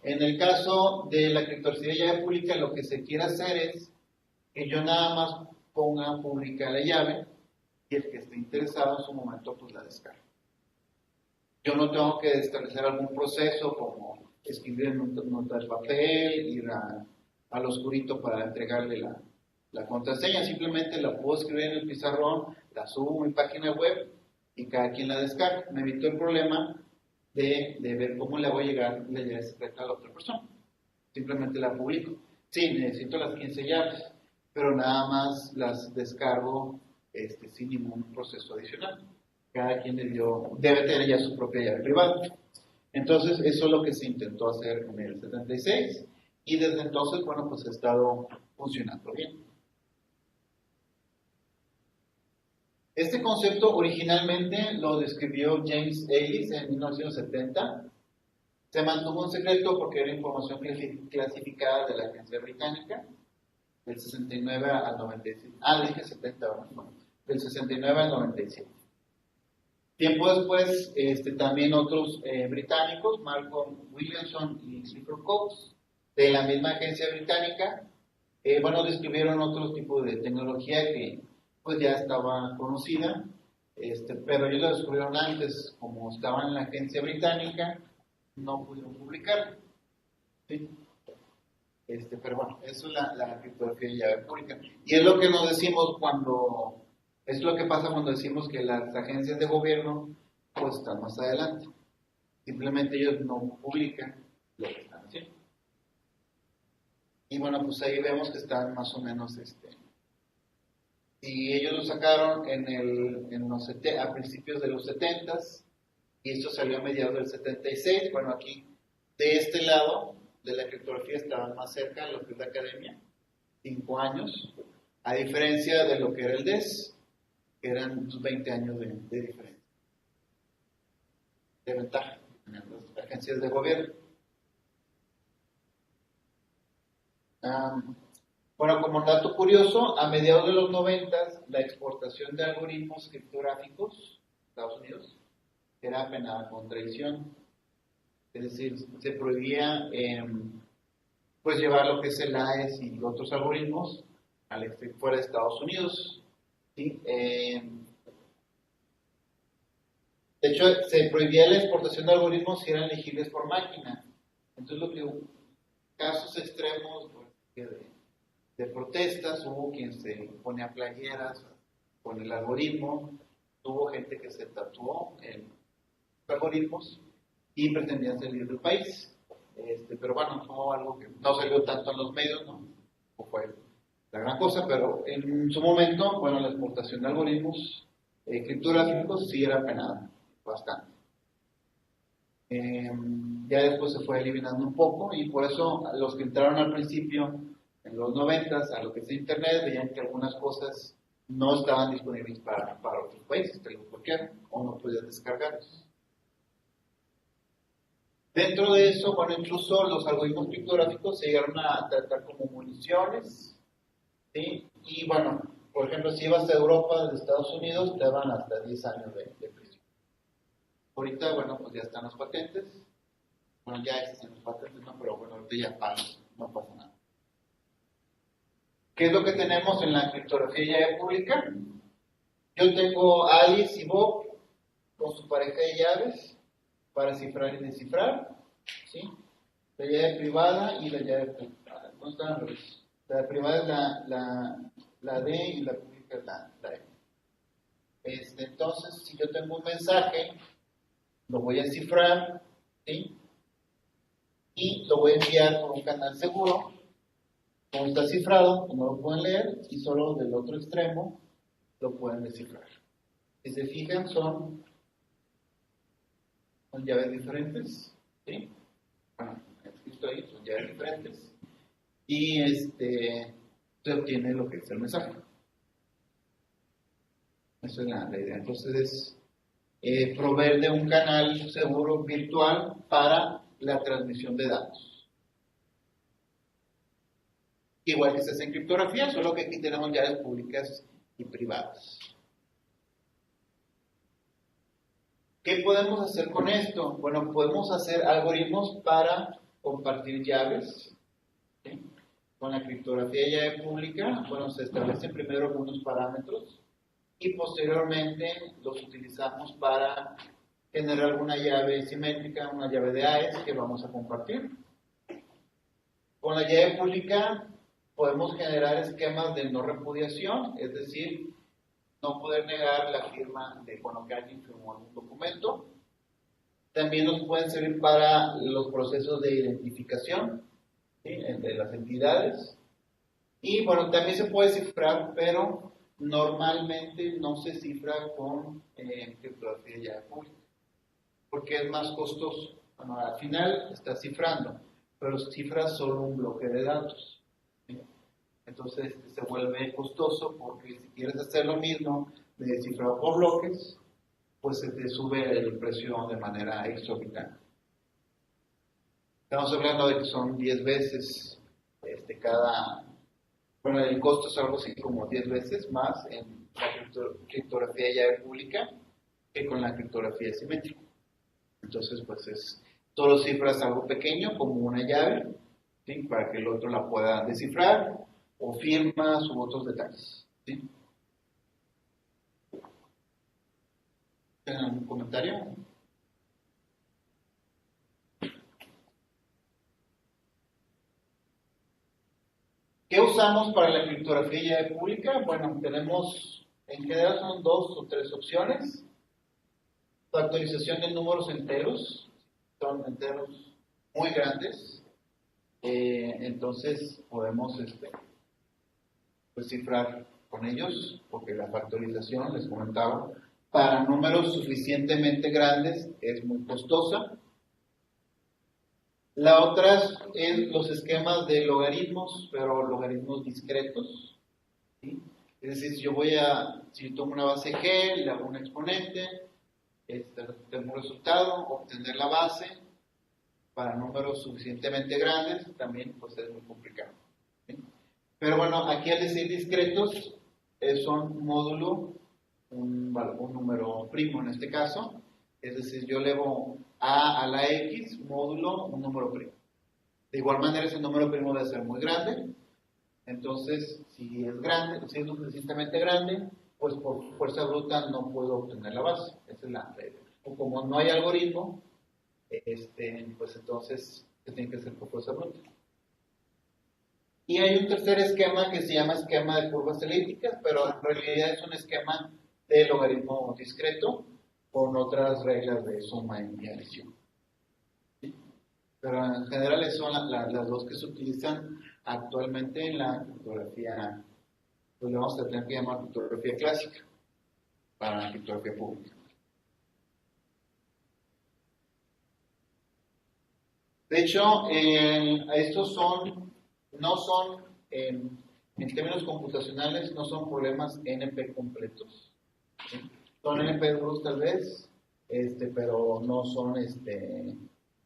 En el caso de la criptografía de llave pública, lo que se quiere hacer es que yo nada más ponga pública la llave y el que esté interesado en su momento pues la descarga. Yo no tengo que establecer algún proceso como escribir en nota de papel, ir al oscurito para entregarle la contraseña. Simplemente la puedo escribir en el pizarrón, la subo a mi página web y cada quien la descarga. Me evito el problema de ver cómo le voy a llegar la llave secreta a la otra persona. Simplemente la publico. Sí, necesito las 15 llaves, pero nada más las descargo sin ningún proceso adicional. Cada quien debe tener ya su propia llave privada. Entonces, eso es lo que se intentó hacer en el 76 y desde entonces, bueno, pues ha estado funcionando bien. Este concepto originalmente lo describió James Ellis en 1970. Se mantuvo en secreto porque era información clasificada de la agencia británica, del 69 al 97. Le dije 70, ¿verdad? Bueno, del 69 al 97. Tiempo después, también otros británicos, Malcolm Williamson y Clifford Coates, de la misma agencia británica, describieron otro tipo de tecnología que pues ya estaba conocida, pero ellos la descubrieron antes, como estaban en la agencia británica, no pudieron publicarla, ¿sí? Pero bueno, eso es la criptografía de llave pública. Y es lo que nos decimos es lo que pasa cuando decimos que las agencias de gobierno pues están más adelante. Simplemente ellos no publican lo que están haciendo. Y bueno, pues ahí vemos que están más o menos, y ellos lo sacaron a principios de los 70s, y esto salió a mediados del 76. Bueno, aquí, de este lado de la criptografía estaban más cerca de lo que es la academia, 5 años, a diferencia de lo que era el DES, que eran unos 20 años de diferencia, de ventaja en las agencias de gobierno. Bueno, como dato curioso, a mediados de los 90, la exportación de algoritmos criptográficos a Estados Unidos era penada con traición. Es decir, se prohibía pues llevar lo que es el AES y otros algoritmos fuera de Estados Unidos, ¿sí? De hecho, se prohibía la exportación de algoritmos si eran legibles por máquina. Entonces, casos extremos de protestas, hubo quien se ponía playeras con el algoritmo, hubo gente que se tatuó en algoritmos y pretendían salir del país. Pero bueno, fue algo que no salió tanto en los medios, ¿no? No fue la gran cosa, pero en su momento, bueno, la exportación de algoritmos criptográficos sí era penada, bastante. Ya después se fue eliminando un poco y por eso los que entraron al principio, en los 90, a lo que es Internet, veían que algunas cosas no estaban disponibles para otros países, te los bloquearon o no podías descargarlos. Dentro de eso, bueno, incluso los algoritmos criptográficos se llegaron a tratar como municiones, ¿sí? Y bueno, por ejemplo, si ibas a Europa, de Estados Unidos, te daban hasta 10 años de prisión. Ahorita, bueno, pues ya están las patentes. Bueno, ya existen las patentes, ¿no? Pero bueno, ahorita ya pagas, no pasa nada. ¿Qué es lo que tenemos en la criptografía ya pública? Yo tengo a Alice y Bob con su pareja de llaves para cifrar y descifrar, ¿sí? La llave privada y la llave pública. ¿Cómo están al revés? La privada es la D y la pública es la E. Entonces, si yo tengo un mensaje, lo voy a cifrar, ¿sí? Y lo voy a enviar por un canal seguro. Como está cifrado, no lo pueden leer y solo del otro extremo lo pueden descifrar. Si se fijan, son llaves diferentes, ¿sí? Bueno, escrito ahí, son llaves diferentes. Y se obtiene lo que es el mensaje. Esa es la idea. Entonces es proveer de un canal seguro virtual para la transmisión de datos. Igual que se hace en criptografía, solo que aquí tenemos llaves públicas y privadas. ¿Qué podemos hacer con esto? Bueno, podemos hacer algoritmos para compartir llaves, ¿sí? Con la criptografía llave pública, bueno, se establecen primero algunos parámetros y posteriormente los utilizamos para generar alguna llave simétrica, una llave de AES que vamos a compartir. Con la llave pública podemos generar esquemas de no repudiación, es decir, no poder negar la firma de cuando alguien firmó un documento. También nos pueden servir para los procesos de identificación, ¿sí? Entre las entidades. Y bueno, también se puede cifrar, pero normalmente no se cifra con criptografía llave pública, porque es más costoso. Bueno, al final está cifrando, pero cifra solo un bloque de datos. Entonces se vuelve costoso porque si quieres hacer lo mismo de cifrado por bloques, pues se te sube el precio de manera exorbitante. Estamos hablando de que son 10 veces bueno, el costo es algo así como 10 veces más en la criptografía llave pública que con la criptografía simétrica. Entonces, pues solo cifras algo pequeño como una llave, ¿sí? Para que el otro la pueda descifrar, o firmas u otros detalles, ¿sí? ¿Tienen algún comentario? ¿Qué usamos para la criptografía llave pública? Bueno, tenemos, en general son 2 o 3 opciones. Factorización de números enteros, son enteros muy grandes, entonces podemos pues cifrar con ellos, porque la factorización, les comentaba, para números suficientemente grandes es muy costosa. La otra es los esquemas de logaritmos, pero logaritmos discretos, ¿sí? Es decir, si yo tomo una base G, le hago un exponente, tengo un resultado, obtener la base para números suficientemente grandes también pues es muy complicado, ¿sí? Pero bueno, aquí al decir discretos son módulo, un número primo en este caso, es decir, yo elevo a la x módulo un número primo. De igual manera ese número primo debe ser muy grande, entonces si es grande, si es suficientemente grande, pues por fuerza bruta no puedo obtener la base, esa es la regla. O como no hay algoritmo, pues entonces se tiene que hacer por fuerza bruta. Y hay un tercer esquema que se llama esquema de curvas elípticas, pero en realidad es un esquema de logaritmo discreto con otras reglas de suma y adición. ¿Sí? Pero en general son las dos que se utilizan actualmente en la criptografía, pues le vamos a tener que llamar criptografía clásica para la criptografía pública. De hecho, estos no son en términos computacionales no son problemas NP completos. ¿Sí? Son NP duros tal vez, pero no son,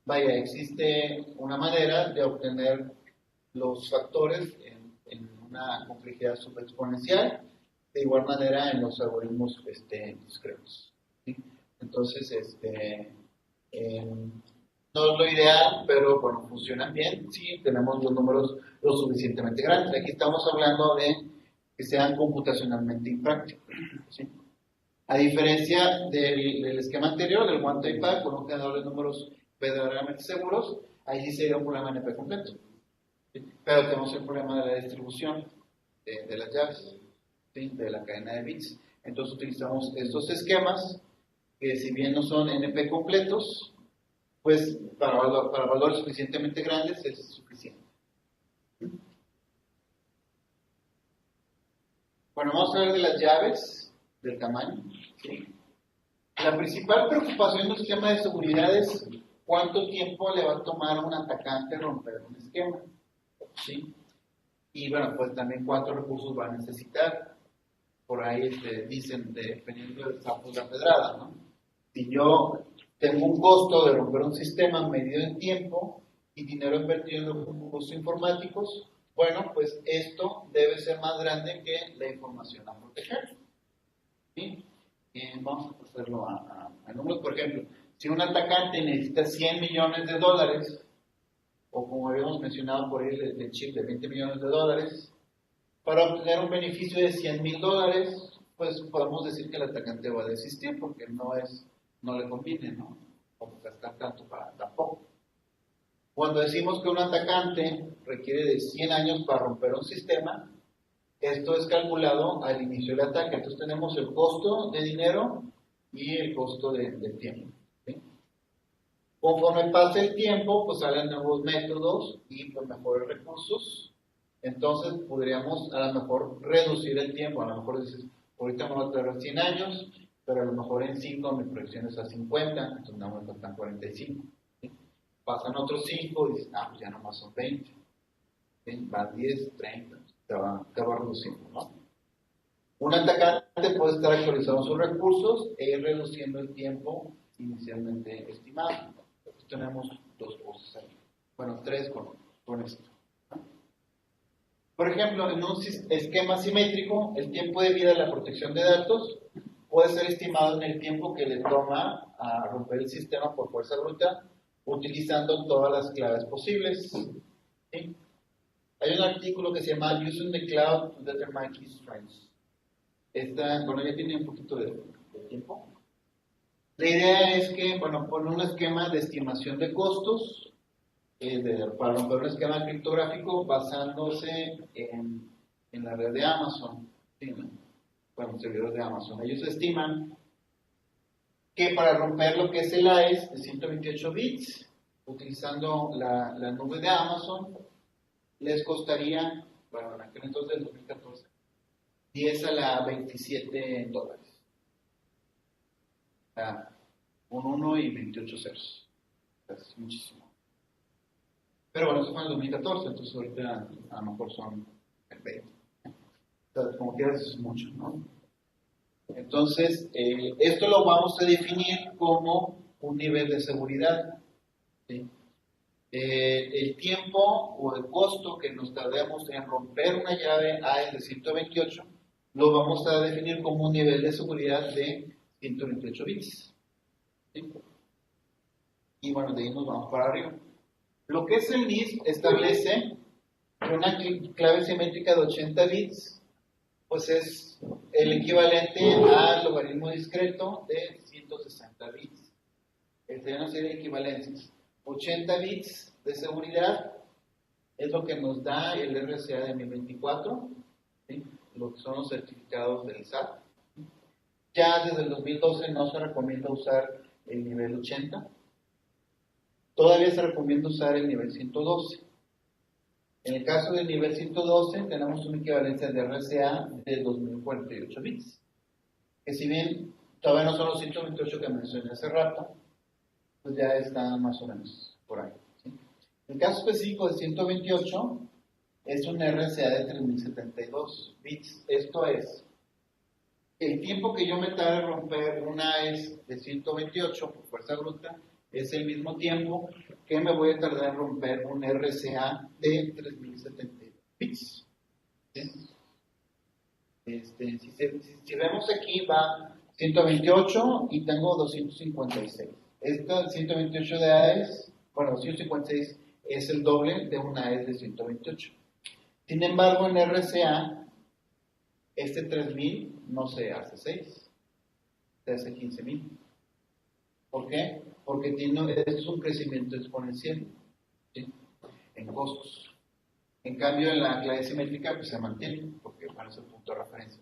vaya, existe una manera de obtener los factores en una complejidad subexponencial, de igual manera en los algoritmos discretos. ¿Sí? Entonces, no es lo ideal, pero bueno, funcionan bien si tenemos los números lo suficientemente grandes. Aquí estamos hablando de que sean computacionalmente imprácticos. ¿Sí? A diferencia del esquema anterior, del one type pack, con un generador de números verdaderamente seguros, ahí sí sería un problema NP completo. ¿Sí? Pero tenemos el problema de la distribución de las llaves, ¿sí? De la cadena de bits. Entonces utilizamos estos esquemas que, si bien no son NP completos, pues para valores suficientemente grandes es suficiente. Bueno, vamos a hablar de las llaves, del tamaño. ¿Sí? La principal preocupación del sistema de seguridad es cuánto tiempo le va a tomar a un atacante romper un esquema. ¿Sí? Y bueno, pues también cuántos recursos va a necesitar. Por ahí dicen, dependiendo del sapo de la pedrada, ¿no? Si yo tengo un costo de romper un sistema medido en tiempo y dinero invertido en recursos informáticos, bueno, pues esto debe ser más grande que la información a proteger. ¿Sí? Vamos a hacerlo a números. Por ejemplo, si un atacante necesita 100 millones de dólares, o como habíamos mencionado por ahí el chip de 20 millones de dólares, para obtener un beneficio de 100 mil dólares, pues podemos decir que el atacante va a desistir porque no le conviene, ¿no? Como gastar tanto para tampoco. Cuando decimos que un atacante requiere de 100 años para romper un sistema, esto es calculado al inicio del ataque. Entonces tenemos el costo de dinero y el costo de tiempo. ¿Sí? Conforme pasa el tiempo, pues salen nuevos métodos y pues mejores recursos. Entonces podríamos a lo mejor reducir el tiempo. A lo mejor dices, ahorita me va a tardar 100 años, pero a lo mejor en 5 mi proyección es a 50, entonces nada más faltan 45. ¿Sí? Pasan otros 5 y dices, pues ya nomás son 20. ¿Sí? Van 10, 30, te va reduciendo, ¿no? Un atacante puede estar actualizando sus recursos e ir reduciendo el tiempo inicialmente estimado. Entonces tenemos dos cosas ahí. Bueno, tres con esto. Por ejemplo, en un esquema simétrico, el tiempo de vida de la protección de datos puede ser estimado en el tiempo que le toma a romper el sistema por fuerza bruta, utilizando todas las claves posibles. ¿Sí? Hay un artículo que se llama Using the Cloud to Determine Key Strengths. Bueno, ya tiene un poquito de tiempo. La idea es que, bueno, pone un esquema de estimación de costos para romper un esquema criptográfico basándose en la red de Amazon. ¿Sí? Bueno, servidores de Amazon. Ellos estiman que para romper lo que es el AES de 128 bits, utilizando la nube de Amazon, les costaría, bueno, en aquel entonces del 2014, 10 a la 27 dólares. O sea, un 1 y 28 ceros. Es muchísimo. Pero bueno, eso fue en el 2014, entonces ahorita a lo mejor son 20. O sea, como quieras, es mucho, ¿no? Entonces, esto lo vamos a definir como un nivel de seguridad. ¿Sí? El tiempo o el costo que nos tardemos en romper una llave AES de 128 lo vamos a definir como un nivel de seguridad de 128 bits. ¿Sí? Y bueno, de ahí nos vamos para arriba. Lo que es el NISP establece que una clave simétrica de 80 bits pues es el equivalente al logaritmo discreto de 160 bits. Hay una serie de equivalencias. 80 bits de seguridad es lo que nos da el RCA de 1024, ¿sí? Lo que son los certificados del SAT. Ya desde el 2012 no se recomienda usar el nivel 80. Todavía se recomienda usar el nivel 112. En el caso del nivel 112 tenemos una equivalencia de RCA de 2048 bits. Que si bien todavía no son los 128 que mencioné hace rato, pues ya están más o menos por ahí. ¿Sí? En el caso específico de 128, es un RSA de 3072 bits. Esto es, el tiempo que yo me tarde en romper una AES de 128 por fuerza bruta es el mismo tiempo que me voy a tardar en romper un RSA de 3072 bits. ¿Sí? Si vemos aquí va 128 y tengo 256. Esta 128 de AES, bueno, 256 es el doble de una AES de 128. Sin embargo, en RCA, este 3000 no se hace 6, se hace 15000. ¿Por qué? Porque es un crecimiento exponencial, ¿sí? En costos. En cambio, en la clave simétrica pues, se mantiene, porque bueno, es el punto de referencia.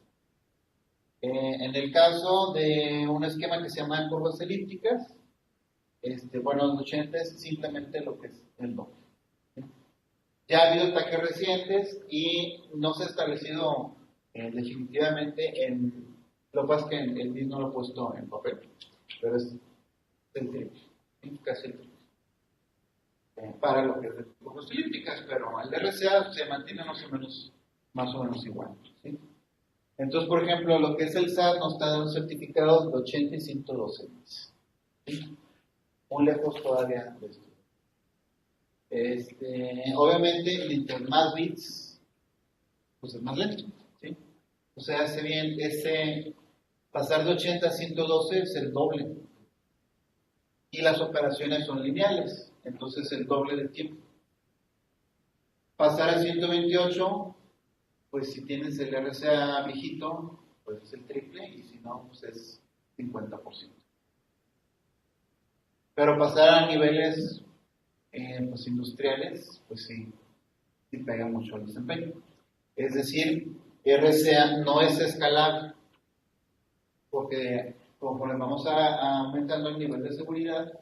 En el caso de un esquema que se llama curvas elípticas, bueno, el 80 es simplemente lo que es el doble. Ya ha habido ataques recientes y no se ha establecido definitivamente lo que pasa es que el BIS no lo he puesto en papel, pero es el triple, casi el triple. Para lo que es de curvas elípticas, pero el RCA se mantiene más o menos igual. ¿Sí? Entonces, por ejemplo, lo que es el SAT nos está dando certificados de 80 y 112 bits. ¿Sí? Muy lejos todavía de esto. Obviamente, entre más bits, pues es más lento. ¿Sí? O sea, hace bien ese pasar de 80 a 112 es el doble. Y las operaciones son lineales, entonces el doble de tiempo. Pasar a 128, pues si tienes el RCA viejito, pues es el triple, y si no, pues es 50%. Pero pasar a niveles pues industriales, pues sí pega mucho el desempeño. Es decir, RCA no es escalable, porque conforme vamos aumentando el nivel de seguridad,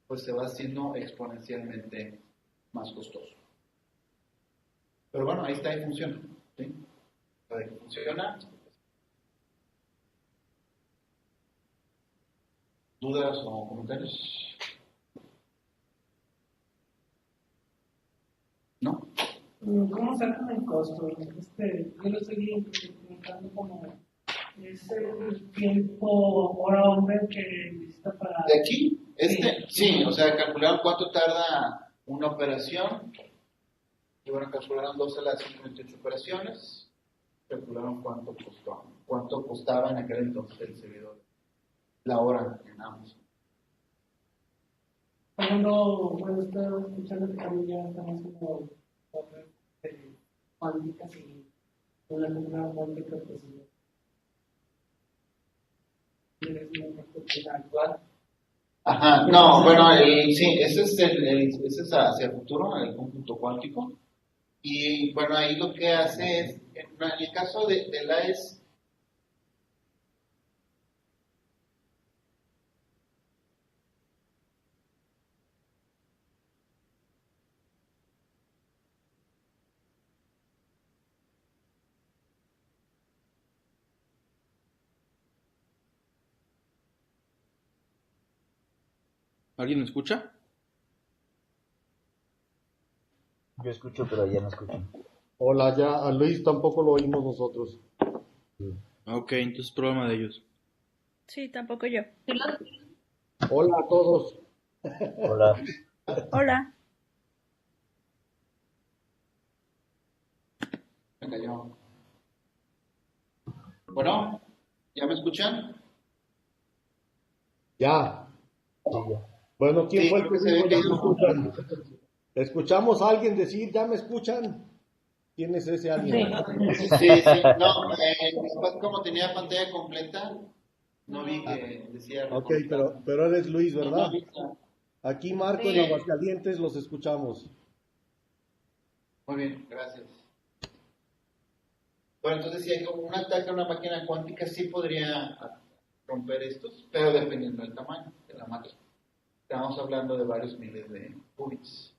pues se va haciendo exponencialmente más costoso. Pero bueno, ahí está y funciona. ¿Sí? Ahí funciona. ¿Dudas o comentarios? ¿No? ¿Cómo sacan el costo? Yo lo estoy implementando como es el tiempo hora-hombre que necesita para... ¿De aquí? Sí, o sea, calcularon cuánto tarda una operación. Y bueno, calcularon 12 a las 128 operaciones. Calcularon cuánto costaba en aquel entonces el servidor. La hora en Amazon. Bueno, estaba escuchando que también ya estamos como cuánticas y una cuántica pues actual. Ajá, no, bueno, sí, ese es hacia el futuro, el cómputo cuántico. Y bueno, ahí lo que hace es, en el caso de la es ¿Alguien me escucha? Yo escucho, pero ella no escucha. Hola, ya a Luis tampoco lo oímos nosotros. Ok, entonces problema de ellos. Sí, tampoco yo. Hola a todos. Hola. Hola. me cayó. Bueno, ¿ya me escuchan? Ya. Sí, ya. Bueno, ¿quién Sí, fue el creo que que se dijo ve ya que me no. escuchan? Escuchamos a alguien decir, ¿ya me escuchan? ¿Quién es ese alguien? Sí, no, después como tenía pantalla completa, no vi que decía Ok, reconectado. pero eres Luis, No, ¿verdad? no vi que- Aquí Marco en Sí. Aguascalientes los escuchamos. Muy bien, gracias. Bueno, entonces si hay como un ataque a una máquina cuántica, sí podría romper estos, pero dependiendo del tamaño de la máquina. Estamos hablando de varios miles de qubits.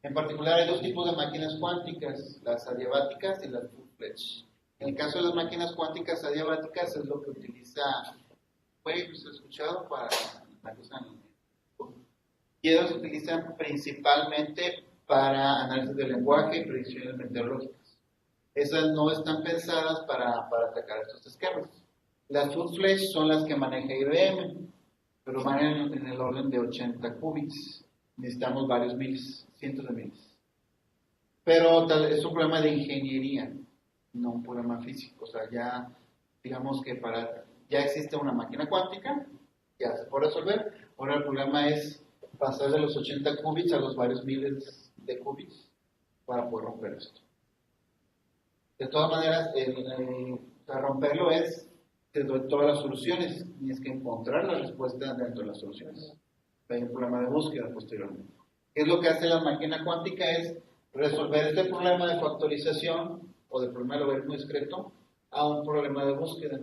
En particular hay dos tipos de máquinas cuánticas, las adiabáticas y las full-fledged. En el caso de las máquinas cuánticas adiabáticas es lo que utiliza, fue escuchado para la cosa. Y ellos se utilizan principalmente para análisis del lenguaje y predicciones meteorológicas. Esas no están pensadas para atacar estos esquemas. Las Food Flash son las que maneja IBM, pero van en el orden de 80 qubits. Necesitamos varios miles, cientos de miles. Pero es un problema de ingeniería, no un problema físico. O sea, ya, digamos que ya existe una máquina cuántica, ya se puede resolver. Ahora el problema es pasar de los 80 qubits a los varios miles de qubits para poder romper esto. De todas maneras, para romperlo te doy todas las soluciones, tienes que encontrar la respuesta dentro de las soluciones. Hay un problema de búsqueda posteriormente. ¿Qué es lo que hace la máquina cuántica? Es resolver este problema de factorización o del problema de logaritmo discreto a un problema de búsqueda.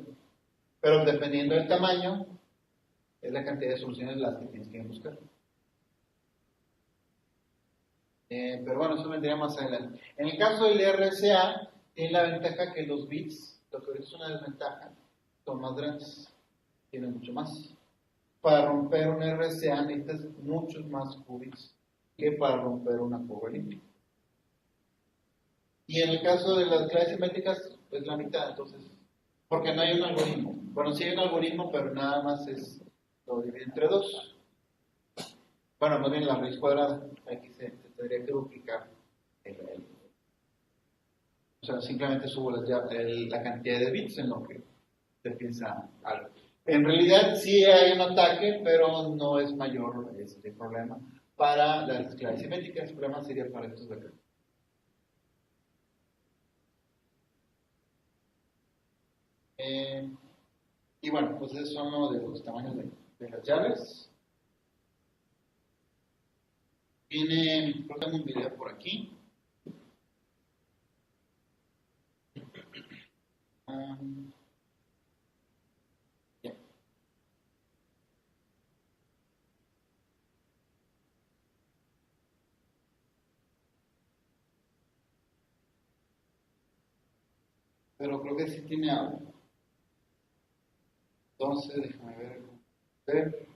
Pero dependiendo del tamaño, es la cantidad de soluciones las que tienes que buscar. Pero bueno, eso vendría más adelante. En el caso del RSA, tiene la ventaja que los bits, lo que ahorita es una desventaja, son más grandes, tienen mucho más. Para romper un RSA necesitas muchos más qubits que para romper una curva elíptica. Y en el caso de las claves simétricas, es la mitad, entonces, porque no hay un algoritmo. Bueno, sí hay un algoritmo, pero nada más lo divide entre dos. Bueno, más bien la raíz cuadrada, aquí se tendría que duplicar o sea, simplemente subo la cantidad de bits en lo que se piensa algo. En realidad sí hay un ataque, pero no es mayor este problema para las claves simétricas. El problema sería para estos de acá. Y bueno, pues esos son los tamaños de las llaves. Creo que tengo un video por aquí. Ya. Pero creo que sí tiene algo. Entonces, déjame ver.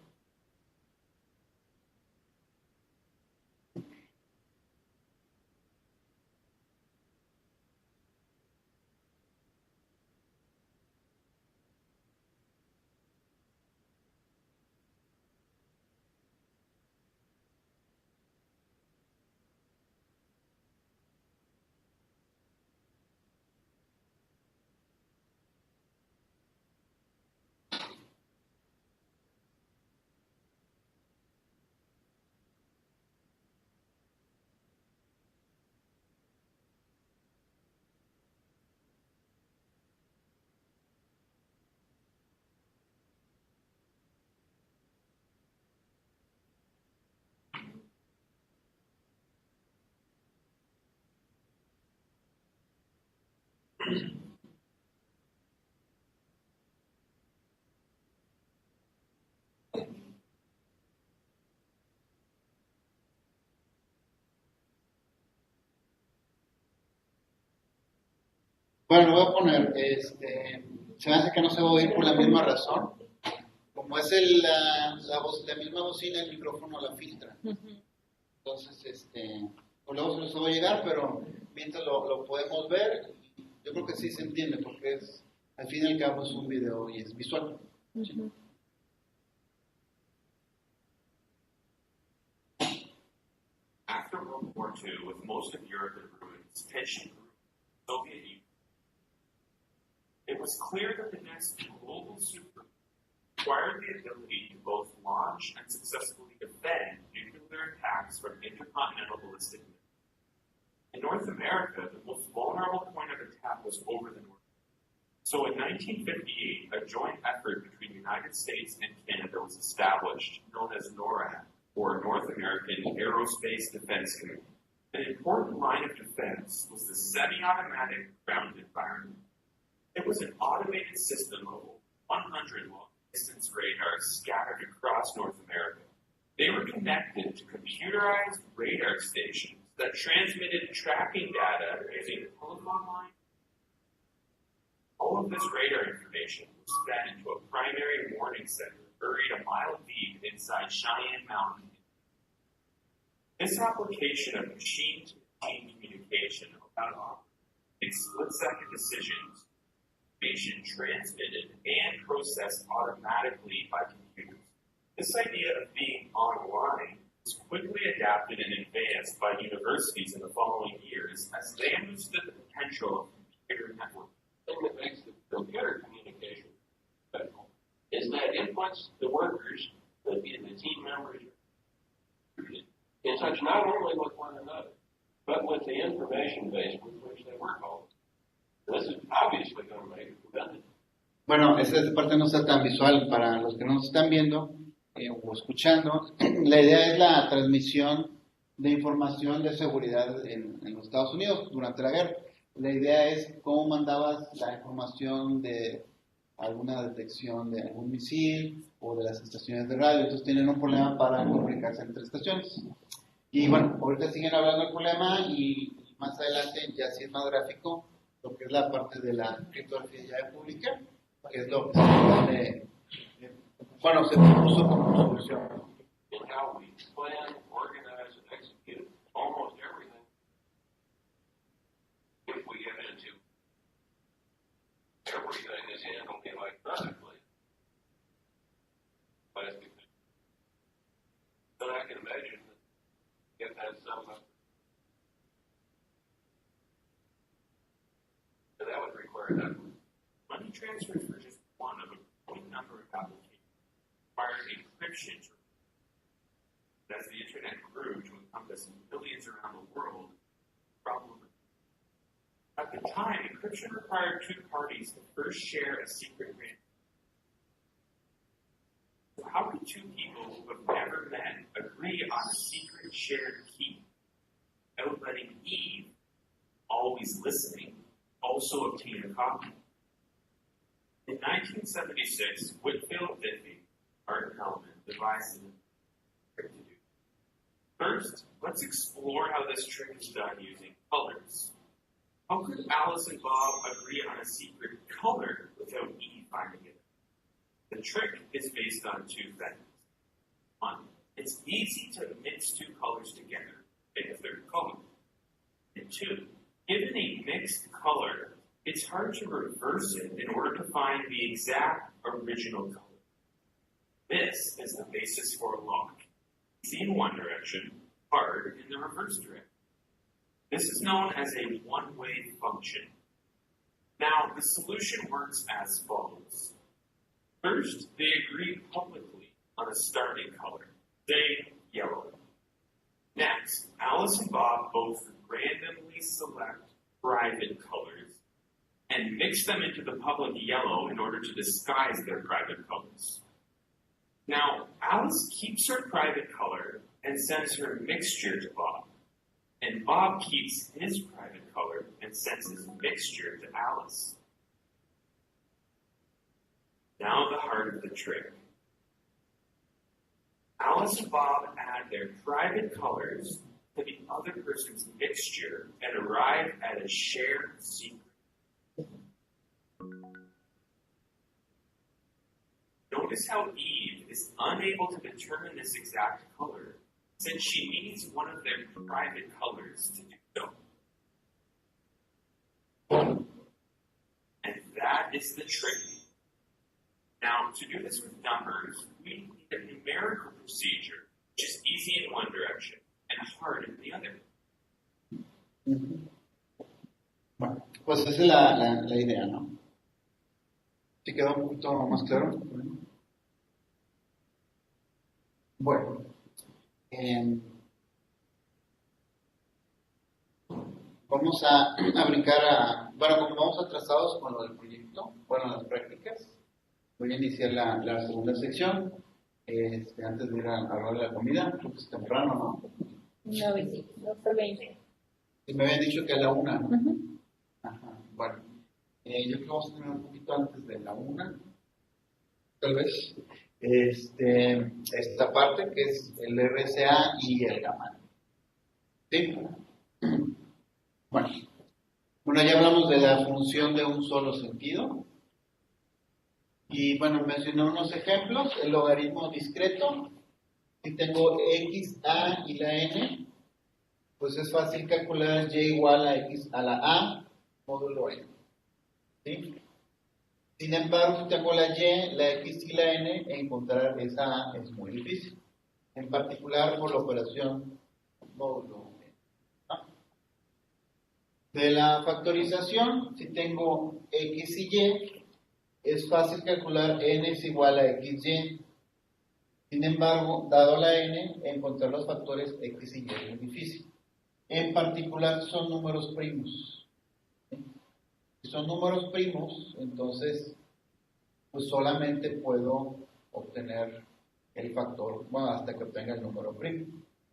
Bueno, voy a poner, se me hace que no se va a oír por la misma razón. Como es la misma bocina, el micrófono la filtra. Entonces, pues luego se nos va a llegar, pero mientras lo podemos ver, yo creo que sí se entiende, porque al fin y al cabo es un video y es visual. ¿Sí? After World War II, with most of Europe in ruins, tension grew in the Soviet Union. It was clear that the next global super required the ability to both launch and successfully defend nuclear attacks from intercontinental ballistic missiles. In North America, the most vulnerable point of attack was over the North. So in 1958, a joint effort between the United States and Canada was established, known as NORAD, or North American Aerospace Defense Command. An important line of defense was the semi-automatic ground environment. It was an automated system of 100 long-distance radars scattered across North America. They were connected to computerized radar stations that transmitted tracking data using telephone lines. All of this radar information was fed into a primary warning center buried a mile deep inside Cheyenne Mountain. This application of machine-to-machine communication allowed make split-second decisions, information transmitted and processed automatically by computers. This idea of being online was quickly adapted and advanced by universities in the following years as they understood the potential of computer networks. The thing that makes the computer communication special is that it puts the workers, the team members, in touch not only with one another, but with the information base with which they work on. This is obviously going to make it redundant. Bueno, esa parte no está tan visual para los que no nos están viendo o escuchando. La idea es la transmisión de información de seguridad en los Estados Unidos durante la guerra. La idea es cómo mandabas la información de alguna detección de algún misil o de las estaciones de radio. Entonces tienen un problema para comunicarse entre estaciones. Y bueno, ahorita siguen hablando del problema y más adelante ya sí es más gráfico lo que es la parte de la criptografía pública, que es lo que se propuso como solución. In how we plan, organize, and execute almost everything. If we get into everything is handled electronically. But it's because then I can imagine that if that's some that would require that. Money transfers for just one of a growing number of applications required encryption. As the internet grew to encompass millions around the world, at the time, encryption required two parties to first share a secret transaction. So how could two people who have never met agree on a secret shared key without letting Eve, always listening, also obtain a copy? In 1976, Whitfield Diffie, Art Hellman, devised a trick to do. First, let's explore how this trick is done using colors. How could Alice and Bob agree on a secret color without Eve finding it? The trick is based on two things. One, it's easy to mix two colors together, make a third color. And two, given a mixed color, it's hard to reverse it in order to find the exact original color. This is the basis for a lock. Easy in one direction, hard in the reverse direction. This is known as a one-way function. Now, the solution works as follows. First, they agree publicly on a starting color, say yellow. Next, Alice and Bob both randomly select private colors and mix them into the public yellow in order to disguise their private colors. Now, Alice keeps her private color and sends her mixture to Bob, and Bob keeps his private color and sends his mixture to Alice. Now the heart of the trick. Alice and Bob add their private colors to the other person's mixture and arrive at a shared secret. Notice how Eve is unable to determine this exact color, since she needs one of their private colors to do so. And that is the trick. Now, to do this with numbers, we need a numerical procedure, which is easy in one direction and hard in the other. Bueno, pues esa es la idea, ¿no? ¿Sí quedó un poquito más claro? Bueno, vamos a brincar bueno, como vamos atrasados con lo del proyecto, bueno, las prácticas, voy a iniciar la segunda sección, antes de ir a hablar de la comida, creo que es temprano, ¿no? 9:20. Y me habían dicho que a la 1, ¿no? Ajá, bueno, yo creo que vamos a tener un poquito antes de la 1, tal vez, esta parte que es el RSA y el gamma. ¿Sí? Bueno, ya hablamos de la función de un solo sentido. Y bueno, mencioné unos ejemplos. El logaritmo discreto. Si tengo x, a y la n, pues es fácil calcular y igual a x a la a módulo n. ¿Sí? Sin embargo, si tengo la y, la x y la n, encontrar esa a es muy difícil. En particular por la operación módulo n. De la factorización, si tengo x y y, es fácil calcular n es igual a xy. Sin embargo, dado la n, encontrar los factores x y y es muy difícil. En particular, son números primos. Si son números primos, entonces, pues solamente puedo obtener el factor, bueno, hasta que obtenga el número primo.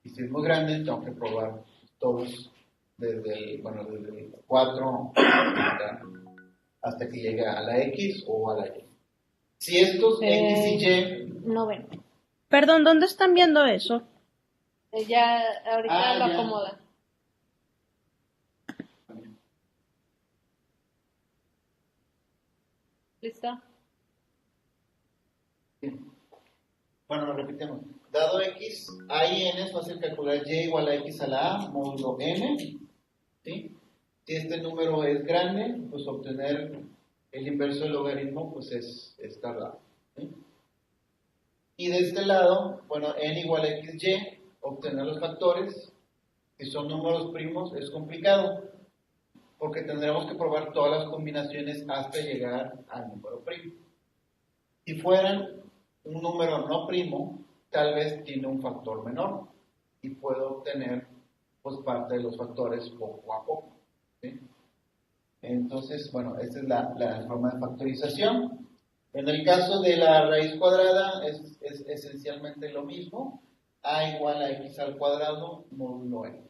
Y si es muy grande, tengo que probar todos desde el 4 hasta que llegue a la x o a la y. Si estos x y y... No ven. Perdón, ¿dónde están viendo eso? Ya ahorita lo ya. acomoda. ¿Listo? Bueno, lo repetimos. Dado x, a y n es fácil calcular y igual a x a la a módulo n. ¿Sí? Si este número es grande, pues obtener el inverso del logaritmo pues es tardado. ¿Sí? Y de este lado, bueno, n igual a xy, obtener los factores, si son números primos, es complicado, porque tendremos que probar todas las combinaciones hasta llegar al número primo. Si fueran un número no primo, tal vez tiene un factor menor y puedo obtener pues parte de los factores poco a poco. ¿Sí? Entonces, bueno, esta es la forma de factorización. En el caso de la raíz cuadrada es esencialmente lo mismo, a igual a x al cuadrado módulo n.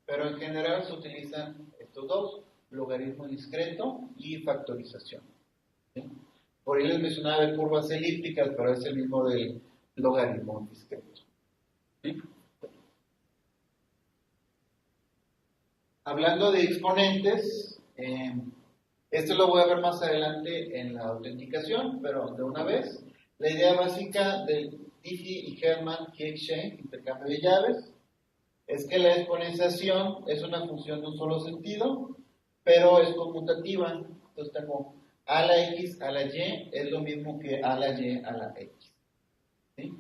Pero en general se utilizan estos dos, logaritmo discreto y factorización. ¿Sí? Por ahí les mencionaba de curvas elípticas, pero es el mismo del logaritmo discreto. ¿Sí? Hablando de exponentes, esto lo voy a ver más adelante en la autenticación, pero de una vez, la idea básica del Diffie y Hellman Key Exchange, intercambio de llaves, es que la exponenciación es una función de un solo sentido, pero es conmutativa. Entonces tengo a la x a la y es lo mismo que a la y a la x. ¿Sí?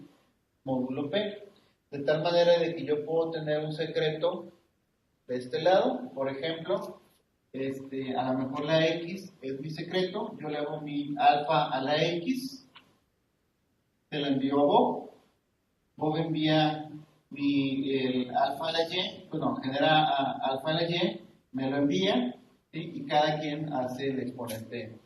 Módulo P. De tal manera de que yo puedo tener un secreto de este lado, por ejemplo, a lo mejor la x es mi secreto, yo le hago mi alfa a la x, se la envío a Bob, Bob envía el alfa a la y, genera alfa a la y, me lo envía, ¿sí? Y cada quien hace el exponente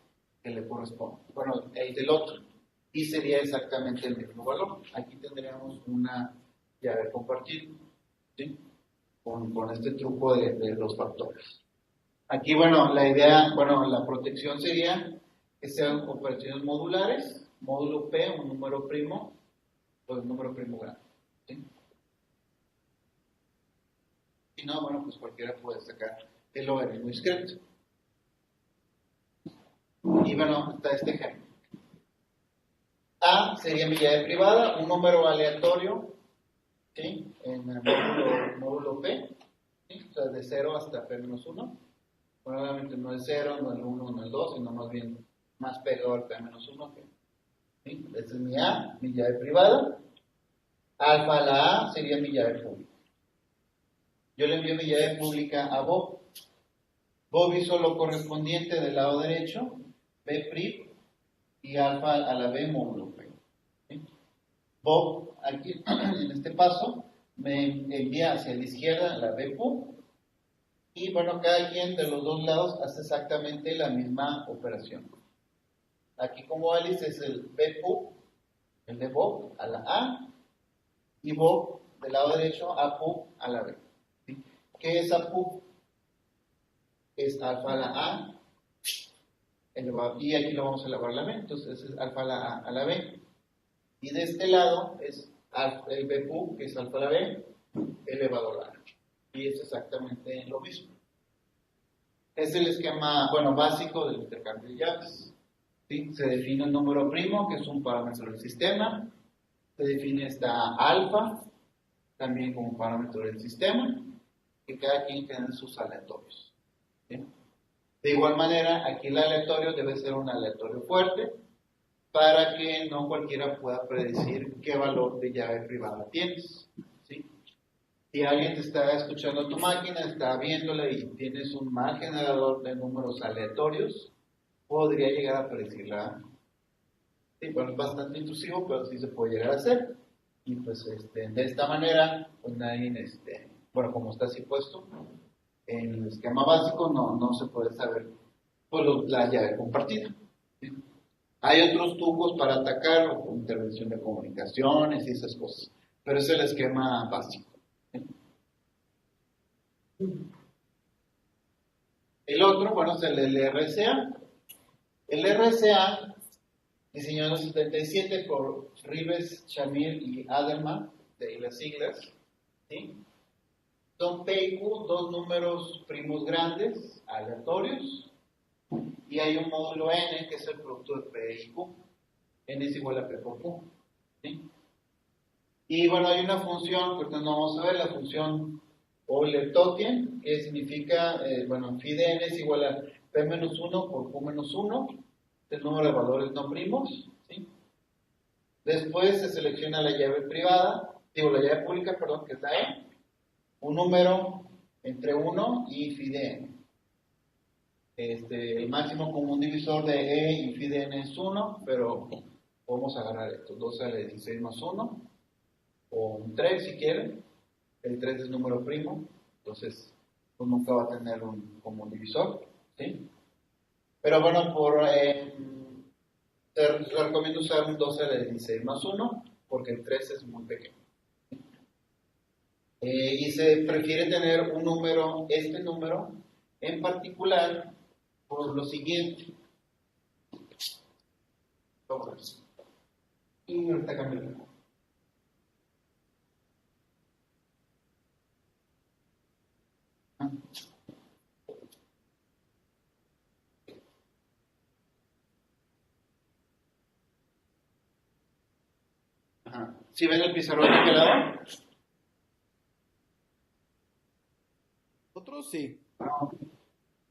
que le corresponde, bueno, el del otro, y sería exactamente el mismo valor. Aquí tendríamos una llave compartida, ¿sí? Con este truco de los factores. Aquí, bueno, la idea, la protección sería que sean operaciones modulares, módulo P, un número primo, pues un número primo grande. ¿Sí? Si no, bueno, pues cualquiera puede sacar el logaritmo discreto. Y bueno, está este ejemplo. A sería mi llave privada, un número aleatorio, ¿sí? En el módulo P, ¿sí? O sea, de 0 hasta P-1. Bueno, obviamente no es 0, no es el 1, no es el 2, sino más bien más pegado al P-1. ¿Sí? Esta es mi A, mi llave privada. Alfa a la A sería mi llave pública. Yo le envío mi llave pública a Bob. Bob hizo lo correspondiente del lado derecho, B' y alfa a la B módulo P. ¿Sí? Bob, aquí en este paso, me envía hacia la izquierda la B pu, y bueno, cada quien de los dos lados hace exactamente la misma operación. Aquí como Alice es el B pu, el de Bob a la A, y Bob del lado derecho A pu a la B. ¿Sí? ¿Qué es A pu? Es alfa a la A, y aquí lo vamos a elevar a la B, entonces es alfa a la A a la B. Y de este lado es el B pu, que es alfa a la B, elevado a la A. Y es exactamente lo mismo. Es el esquema, básico del intercambio de llaves. ¿Sí? Se define un número primo, que es un parámetro del sistema. Se define esta alfa, también como parámetro del sistema. que cada quien tiene sus aleatorios. ¿Sí? De igual manera, aquí el aleatorio debe ser un aleatorio fuerte para que no cualquiera pueda predecir qué valor de llave privada tienes. ¿Sí? Si alguien te está escuchando tu máquina, está viéndola y tienes un mal generador de números aleatorios, podría llegar a predecirla. Sí, bueno, es bastante intrusivo, pero sí se puede llegar a hacer. Y pues de esta manera, pues nadie, bueno, como está así puesto, en el esquema básico no se puede saber pues, la llave compartida. ¿Sí? Hay otros trucos para atacar, como intervención de comunicaciones y esas cosas, pero es el esquema básico. ¿Sí? El otro, bueno, es el RSA. El RSA, diseñado en el 77 por Rives, Shamir y Adelman, de ahí las siglas, ¿sí? Son PIQ, dos números primos grandes, aleatorios, y hay un módulo N, que es el producto de P y Q. N es igual a P por Q. ¿Sí? Y bueno, hay una función, que no vamos a ver, la función Euler-Totien, que significa, bueno, phi de N es igual a P menos 1 por Q menos 1, el número de valores no primos. ¿Sí? Después se selecciona la llave privada, la llave pública, perdón, que es la E, un número entre 1 y phi de N. El máximo común divisor de E y phi de N es 1, pero podemos agarrar esto, 12 a la 16 más 1, o un 3 si quieren. El 3 es número primo, entonces pues nunca va a tener un común divisor, ¿sí? Pero bueno, te recomiendo usar un 12 a la 16 más 1, porque el 3 es muy pequeño. Y se prefiere tener un número, este número en particular, por lo siguiente. Y ahorita cambio. Ajá. ¿Sí ven el pizarrón de aquel lado? Otros sí.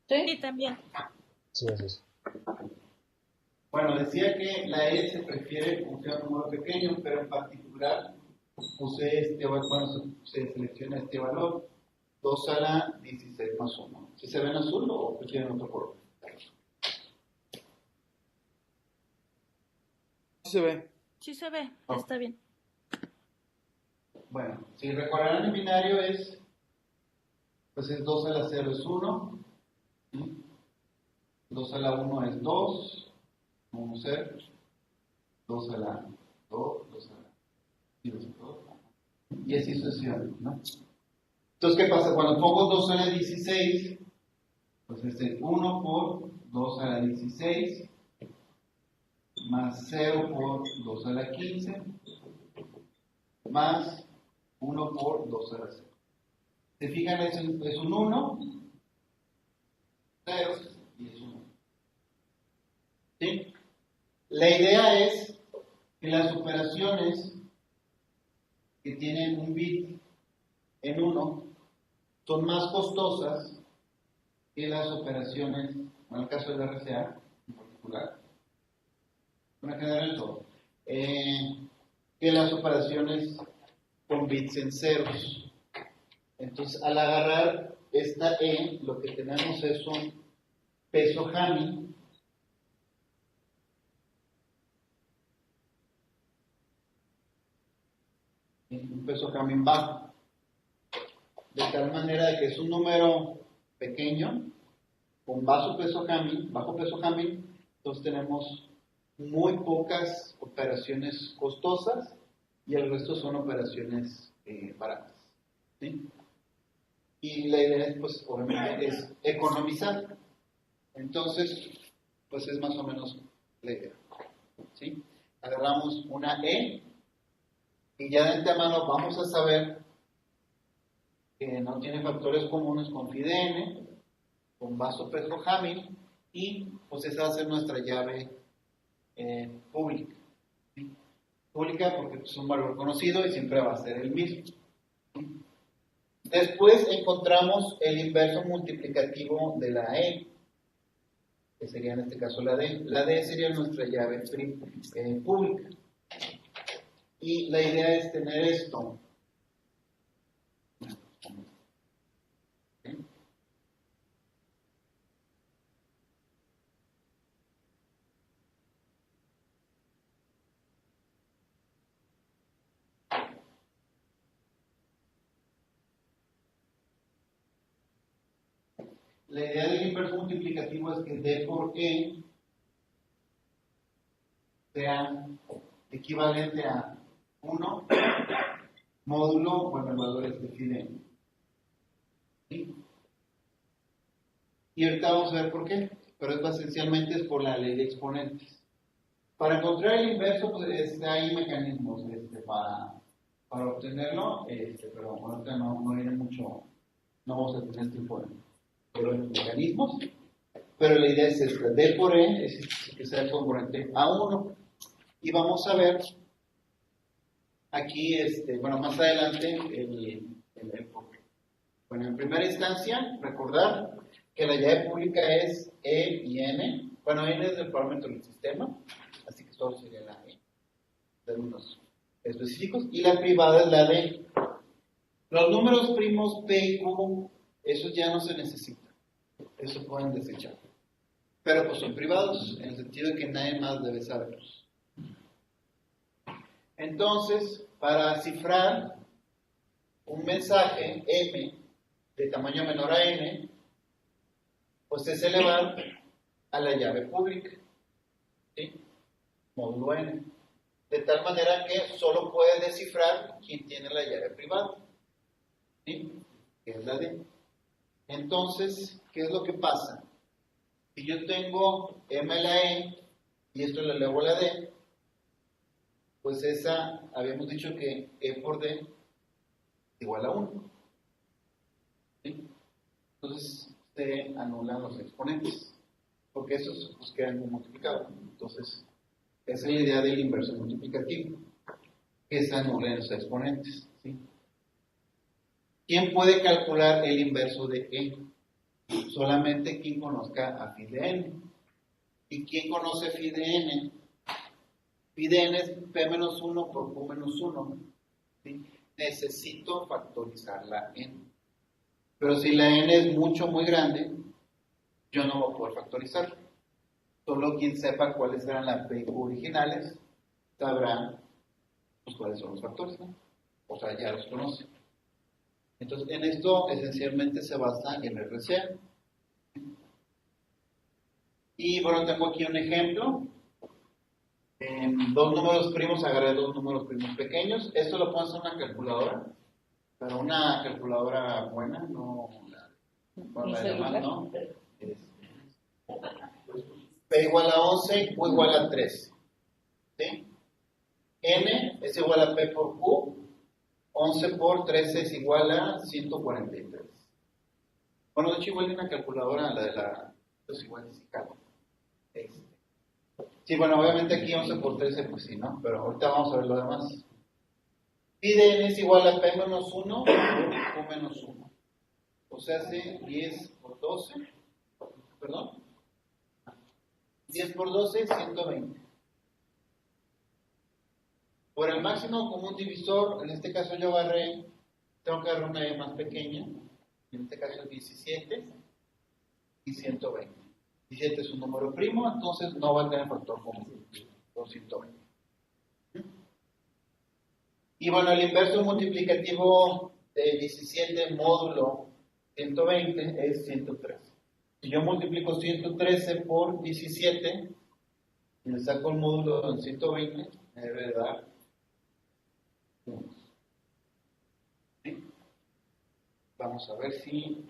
Sí, también. Sí, así es. Bueno, decía que la E se prefiere que sea un número pequeño, pero en particular posee se selecciona este valor, 2 a la 16 más 1. ¿Si se ven azul o prefieren otro color? Sí se ve. Sí se ve, Ah. está bien. Bueno, si recordarán el binario pues es 2 a la 0 es 1, ¿sí? 2 a la 1 es 2, 1 0, 2 a la 2, 2 a la 2, y así sucesivamente, ¿no? Entonces, ¿qué pasa? Cuando pongo 2 a la 16, pues es 1 por 2 a la 16, más 0 por 2 a la 15, más 1 por 2 a la 0. ¿Se fijan? Es un 1, 0 y es 1. ¿Sí? La idea es que las operaciones que tienen un bit en 1 son más costosas que las operaciones, en el caso del RCA en particular, en general todo, que las operaciones con bits en ceros. Entonces, al agarrar esta E, lo que tenemos es un peso Hamming bajo, de tal manera que es un número pequeño con bajo peso Hamming, entonces tenemos muy pocas operaciones costosas y el resto son operaciones baratas, ¿sí? Y la idea es, pues, obviamente, es economizar. Entonces, pues es más o menos la idea, ¿sí? Agarramos una E y ya de antemano vamos a saber que no tiene factores comunes con phi de n, con vaso peso Hamming, y pues esa va a ser nuestra llave pública. ¿Sí? Pública porque es un valor conocido y siempre va a ser el mismo. ¿Sí? Después encontramos el inverso multiplicativo de la E, que sería en este caso la D. La D sería nuestra llave pública. Y la idea es tener esto. La idea del inverso multiplicativo es que D por E sea equivalente a 1 módulo, bueno, el valor es de phi de N. ¿Sí? Y ahorita vamos a ver por qué, pero esencialmente es por la ley de exponentes. Para encontrar el inverso, pues hay mecanismos para obtenerlo, pero ahorita no viene mucho, no vamos a tener tiempo de los mecanismos, pero la idea es esta, D por E es que sea el componente A1, y vamos a ver aquí, bueno, más adelante, el por qué. Bueno, en primera instancia, recordar que la llave pública es E y N, bueno, N es el parámetro del sistema, así que solo sería la E, términos específicos, y la privada es la D. Los números primos P y Q, esos ya no se necesitan, eso pueden desechar, pero pues son privados, en el sentido de que nadie más debe saberlos. Entonces, para cifrar un mensaje M de tamaño menor a N, pues es elevar a la llave pública, ¿sí? Módulo N, de tal manera que solo puede descifrar quien tiene la llave privada, ¿sí? Que es la D. Entonces, ¿qué es lo que pasa? Si yo tengo M a la E y esto le elevo a la D, pues esa, habíamos dicho que E por D es igual a 1. ¿Sí? Entonces, se anulan los exponentes, porque esos pues, quedan multiplicados. Entonces, esa es la idea del inverso multiplicativo, que se anulen los exponentes. ¿Sí? ¿Quién puede calcular el inverso de E? Solamente quien conozca a phi de N. ¿Y quién conoce phi de N? Phi de N es P menos 1 por Q menos 1. ¿Sí? Necesito factorizar la N. Pero si la N es muy grande, yo no voy a poder factorizar. Solo quien sepa cuáles eran las P y Q originales sabrá pues, cuáles son los factores, ¿no? O sea, ya los conoce. Entonces, en esto esencialmente se basa en RCA. Y bueno, tengo aquí un ejemplo. Dos números primos, agarré dos números primos pequeños. Esto lo puedo hacer en una calculadora, pero una calculadora buena, no la demás, no. P igual a 11 y Q igual a 13. ¿Sí? N es igual a P por Q. 11 por 13 es igual a 143. Bueno, de hecho igual de una calculadora, la de la... Entonces igual es calculo. Sí, bueno, obviamente aquí 11 por 13, pues sí, ¿no? Pero ahorita vamos a ver lo demás. Phi de N es igual a P menos 1 por Q menos 1. O sea, hace 10 por 12, perdón. 10 por 12, 120. Por el máximo común divisor, en este caso yo tengo que agarrar una E más pequeña, en este caso es 17 y 120. 17 es un número primo, entonces no va a tener factor común, por 120. Y bueno, el inverso multiplicativo de 17 módulo 120 es 113. Si yo multiplico 113 por 17 y le saco el módulo en 120, me debe dar 1. ¿Sí? Vamos a ver si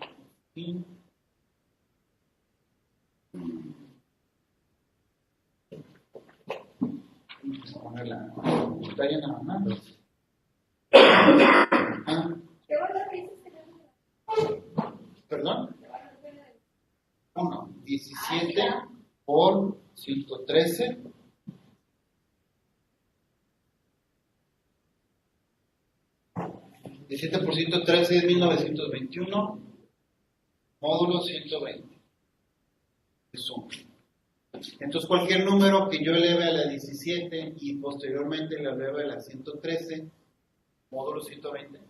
vamos a poner la pantalla nada más. ¿Qué valor dices que ¿Perdón? 1, 17 por 113. 17 por 113 es 1921, módulo 120. Es 1. Entonces cualquier número que yo eleve a la 17 y posteriormente la eleve a la 113, módulo 120,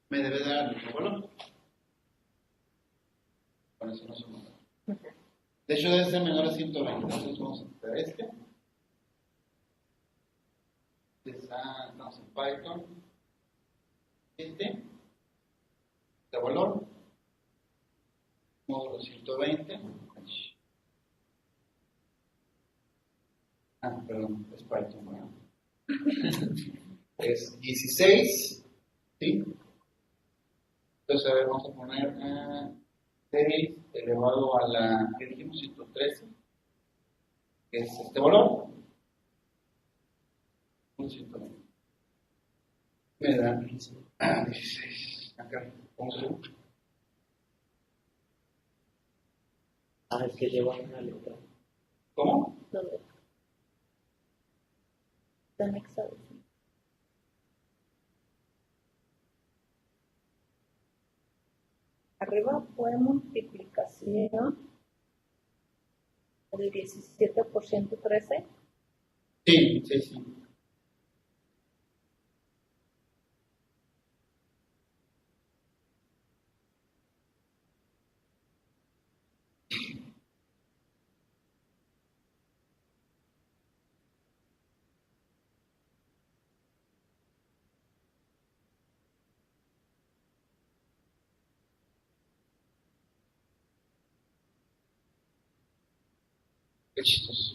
me debe dar el mismo valor. Con eso no se me da. De hecho debe ser menor a 120. Entonces vamos a quitar este. Estamos en Python. Este valor. Módulo 120. Perdón, es Python. Bueno. Es 16. ¿Sí? Entonces, a ver, vamos a poner 6 elevado a la, ¿qué dijimos? 113, que es este valor. 120. Me da 16. Acá, vamos a ver. Es que lleva una letra. ¿Cómo? ¿Dónde? Está anexado. Arriba fue multiplicación de 17 por 113. Sí, sí, sí. Qué chistoso.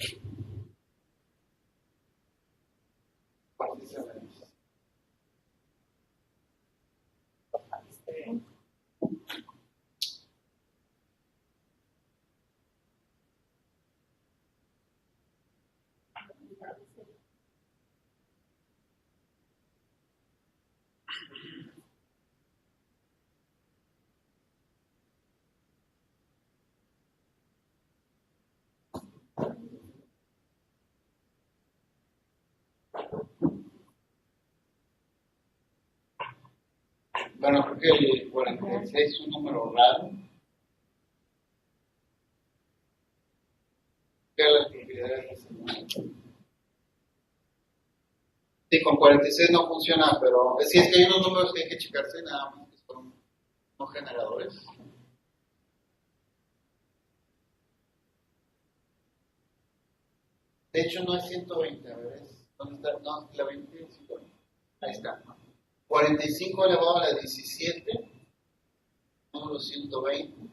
Bueno, creo que el 46 es un número raro. ¿Qué las propiedades? Sí, con 46 no funciona, pero sí es que hay unos números que hay que checarse nada más, que son no generadores. De hecho, no es 120, a ver, ¿dónde está? No, la 20 es 120. Ahí está. 45 elevado a la 17, módulo 120.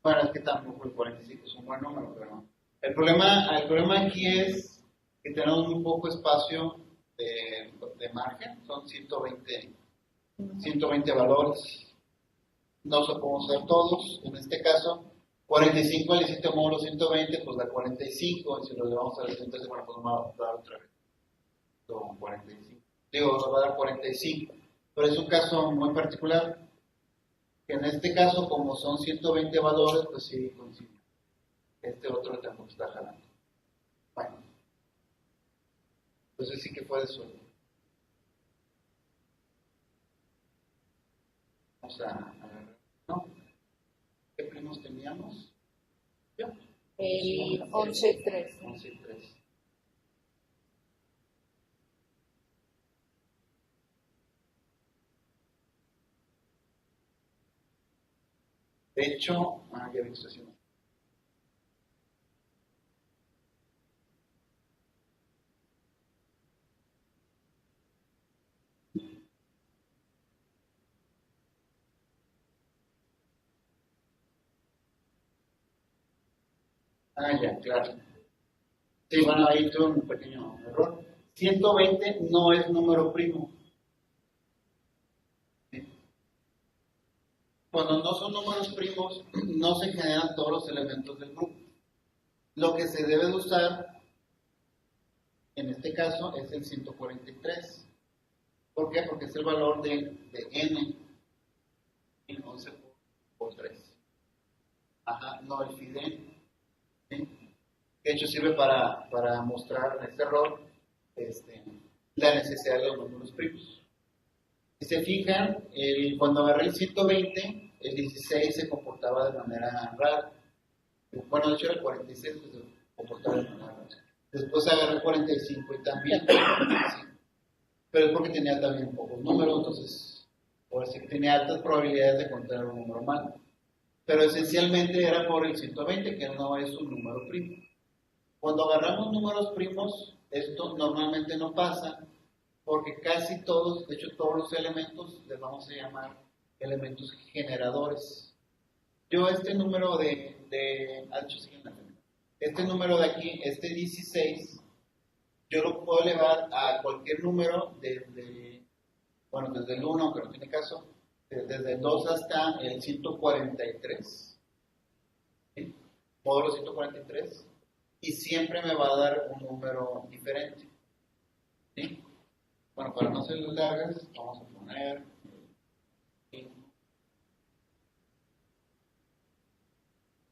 Bueno, es que tampoco el 45 es un buen número, pero el problema aquí es que tenemos muy poco espacio de margen, son 120 valores. No se pueden usar todos, en este caso 45 al 17 módulo 120, pues da 45, y si lo llevamos a la 113, bueno, pues vamos a dar otra vez con 45. Digo, nos va a dar 45, pero es un caso muy particular, que en este caso, como son 120 valores, pues sí coincide. Este otro tampoco está jalando. Bueno, entonces sí que fue de suerte. Vamos a ver. ¿No? ¿Qué primos teníamos? ¿Ya? El 11 y 3. 11 y 3. De hecho, ya vi que estoy haciendo. Ya, claro. Sí, bueno, ahí tuve un pequeño error. 120 no es número primo. ¿Sí? Cuando no son números primos, no se generan todos los elementos del grupo. Lo que se debe de usar, en este caso, es el 143. ¿Por qué? Porque es el valor de n. Entonces, por 3. Ajá, no el FIDE. ¿Sí? De hecho sirve para mostrar en este error la necesidad de los números primos. Si se fijan, cuando agarré el 120, el 16 se comportaba de manera rara. Bueno, de hecho era el 46 que se comportaba de manera rara. Después agarré el 45 y también. Sí. Pero es porque tenía también pocos números, entonces, por decir que tenía altas probabilidades de encontrar un número malo. Pero esencialmente era por el 120, que no es un número primo. Cuando agarramos números primos, esto normalmente no pasa, porque casi todos, de hecho todos los elementos, les vamos a llamar elementos generadores. Yo este número este número de aquí, este 16, yo lo puedo elevar a cualquier número desde el 1, aunque no tiene caso, desde el 2 hasta el 143, ¿sí? Módulo 143, y siempre me va a dar un número diferente, ¿sí? Bueno, para no hacerlo largas, vamos a poner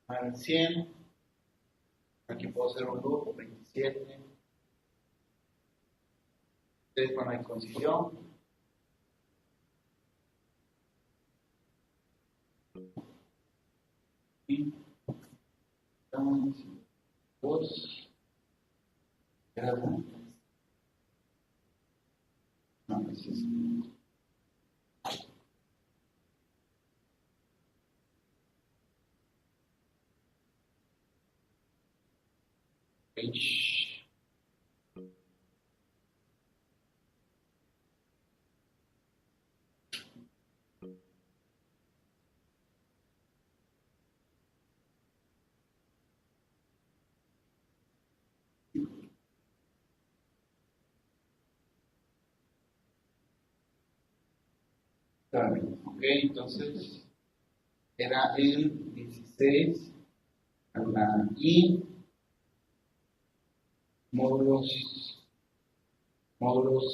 al 100, aquí puedo hacer un grupo, 27, bueno, ahí consiguió. Y estamos 2, no, es H. Ok, entonces era el 16 a la I módulos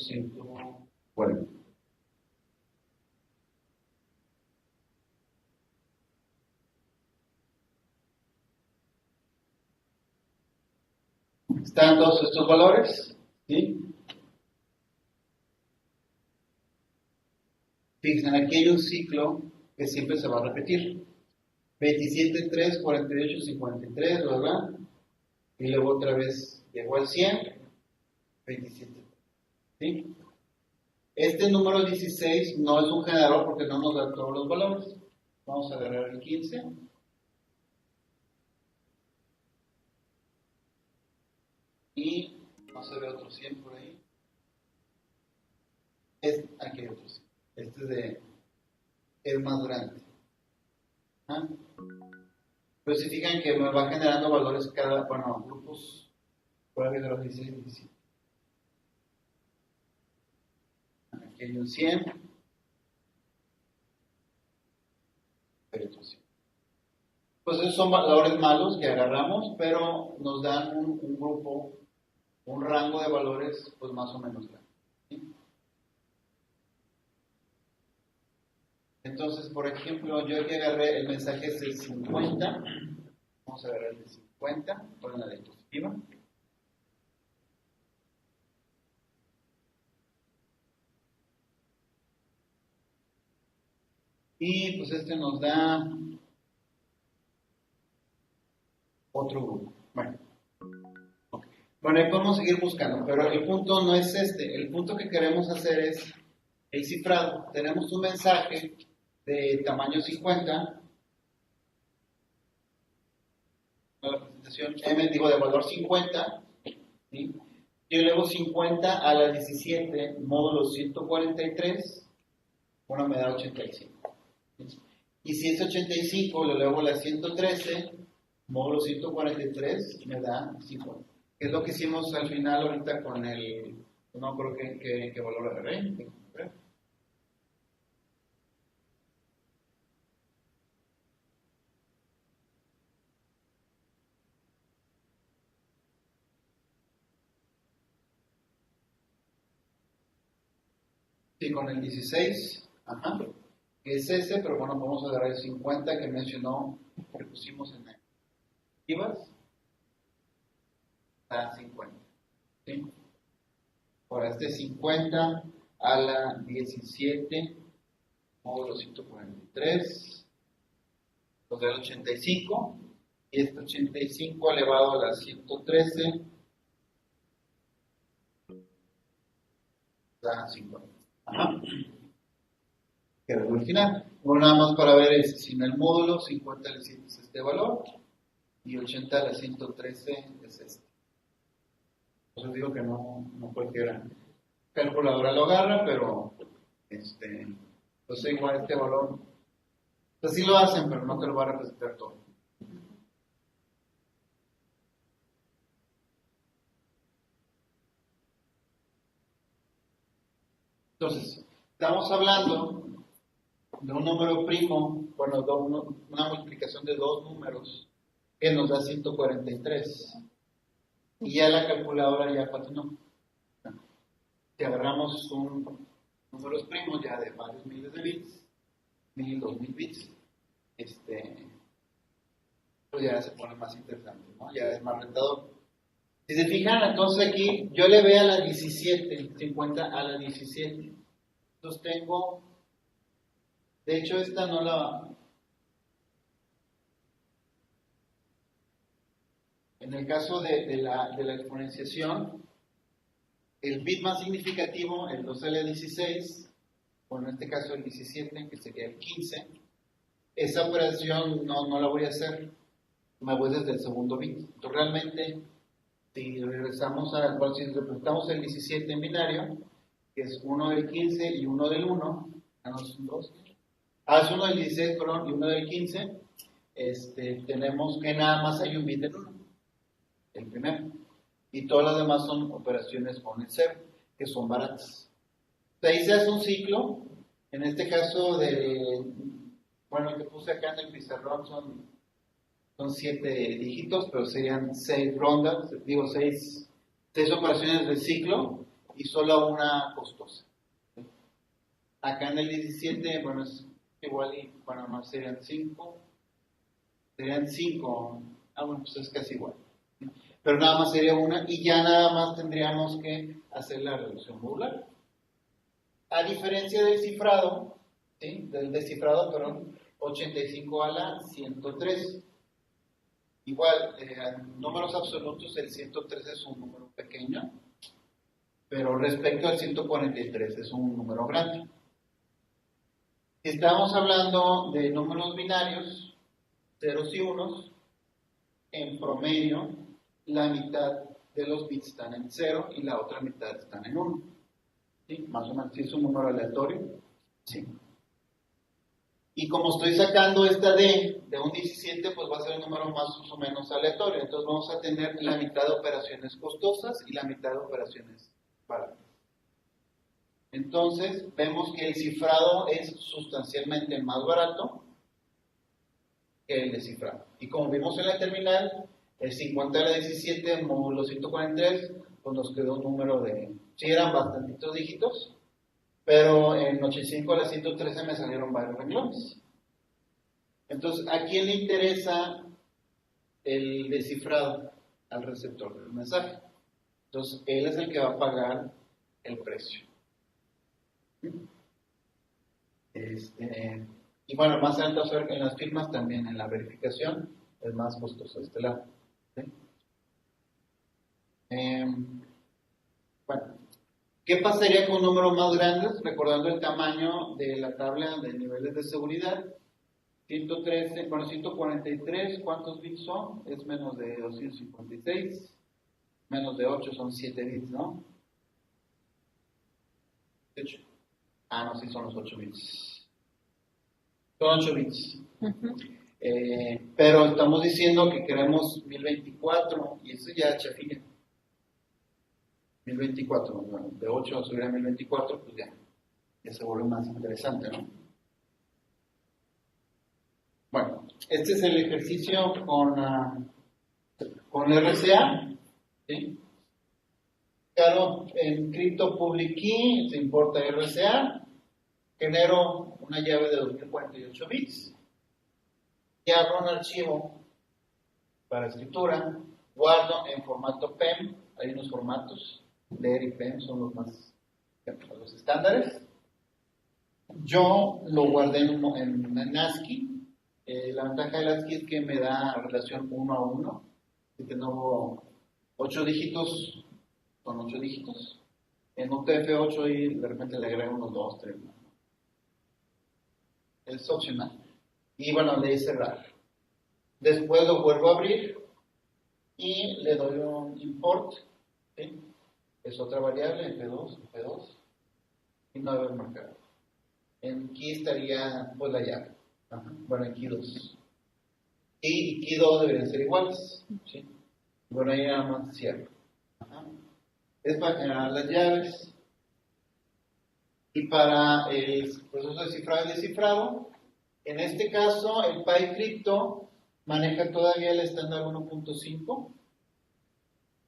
140. ¿Están todos estos valores? ¿Sí? Fíjense, aquí hay un ciclo que siempre se va a repetir. 27, 3, 48, 53, ¿verdad? Y luego otra vez llegó al 100, 27. ¿Sí? Este número 16 no es un generador porque no nos da todos los valores. Vamos a agarrar el 15. Y no se ve otro 100 por ahí. Aquí hay otro 100. Este es más grande. ¿Ah? Pero si fijan que me va generando valores grupos, por ahí de los 16, 17. Aquí hay un 100. Hay otro 100. Pues esos son valores malos que agarramos, pero nos dan un grupo, un rango de valores, pues más o menos grande. ¿Sí? Entonces, por ejemplo, yo aquí agarré el mensaje es el 50. Vamos a agarrar el de 50, ponen la diapositiva. Y pues este nos da otro grupo. Bueno, ahí podemos seguir buscando, pero el punto no es este. El punto que queremos hacer es el cifrado. Tenemos un mensaje de tamaño 50, la representación de valor 50, ¿sí? Yo elevo 50 a la 17 módulo 143, bueno, me da 85. ¿Sí? Y si es 85, lo elevo a la 113, módulo 143, me da 50. Es lo que hicimos al final ahorita con no creo que valor agarré. Sí, con el 16, ajá. que es ese, pero bueno, vamos a agarrar el 50 que mencionó, que pusimos en el IVAs, a 50. ¿Sí? Ahora este 50 a la 17, módulo 143, nos da el 85, y este 85 elevado a la 113, da 50. Ajá. Que era el final. Bueno, nada más para ver sin el módulo, 50 le sientes este valor, y 80 a la 113 es este. Entonces digo que no cualquiera calculadora lo agarra, pero pues igual este valor, pues sí lo hacen, pero no te lo va a representar todo. Entonces, estamos hablando de un número primo, bueno, una multiplicación de dos números que nos da 143. Y ya la calculadora ya patinó. Si agarramos números primos ya de varios miles de bits, 1000, 2000 bits, pues ya se pone más interesante, ¿no? Ya es más rentador. Si se fijan, entonces aquí yo le veo a la 17, 50 a la 17. Entonces tengo, de hecho esta no la... En el caso de la exponenciación, el bit más significativo, el 2 a la 16, o en este caso el 17, que sería el 15, esa operación no la voy a hacer, me voy desde el segundo bit. Entonces realmente, si regresamos bueno, si representamos el 17 en binario, que es 1 del 15 y 1 del 1, no son dos, es 1 del 16, perdón, y 1 del 15, tenemos que nada más hay un bit del 1. El primero, y todas las demás son operaciones con el 0, que son baratas. Ahí se hace un ciclo, en este caso bueno, el que puse acá en el pizarrón son 7 dígitos, pero serían 6 rondas, digo 6 operaciones de ciclo y solo una costosa. Acá en el 17, bueno, es igual y, bueno, no, serían 5, bueno, pues es casi igual. Pero nada más sería una y ya nada más tendríamos que hacer la reducción modular. A diferencia del cifrado, ¿sí? Del descifrado, perdón, 85 a la 103. Igual, en números absolutos el 103 es un número pequeño, pero respecto al 143 es un número grande. Si estamos hablando de números binarios, ceros y unos, en promedio, la mitad de los bits están en 0 y la otra mitad están en 1. ¿Sí? Más o menos, si es un número aleatorio. Sí. Y como estoy sacando esta D de un 17, pues va a ser un número más o menos aleatorio. Entonces vamos a tener la mitad de operaciones costosas y la mitad de operaciones baratas. Entonces vemos que el cifrado es sustancialmente más barato que el descifrado. Y como vimos en la terminal, el 50 a la 17 módulo 143, pues nos quedó un número de, sí eran bastantitos dígitos, pero en 85 a la 113 me salieron varios renglones. Entonces, ¿a quién le interesa el descifrado? Al receptor del mensaje. Entonces, él es el que va a pagar el precio. Y bueno, más adelante en las firmas también, en la verificación, es más costoso este lado. ¿Sí? Bueno, ¿qué pasaría con números más grandes? Recordando el tamaño de la tabla de niveles de seguridad. 113, bueno, 143, ¿cuántos bits son? Es menos de 256. Menos de 8 son 7 bits, ¿no? 8. No, sí son los 8 bits. Son 8 bits. Pero estamos diciendo que queremos 1024 y eso ya chafilla. 1024, bueno, de 8 a subir a 1024, pues ya se vuelve más interesante, ¿no? Bueno, este es el ejercicio con RCA, ¿sí? Claro, en Crypto Public Key se importa RCA, genero una llave de 2048 bits. Y abro un archivo para escritura, guardo en formato PEM, hay unos formatos, leer y PEM son los estándares. Yo lo guardé en ASCII. La ventaja del ASCII es que me da relación 1 a 1. Si tengo 8 dígitos, son 8 dígitos. En UTF-8 y de repente le agrego unos 2, 3. ¿No? Es opcional. Y bueno, le di cerrar. Después lo vuelvo a abrir y le doy un import. ¿Sí? Es otra variable, P2, y no debe marcar. En key estaría pues la llave. Ajá. Bueno, en key 2. Y key 2 deberían ser iguales. ¿Sí? Bueno, ahí nada más cierro. Ajá. Es para las llaves. Y para el proceso de cifrado y descifrado, en este caso el PyCrypto maneja todavía el estándar 1.5.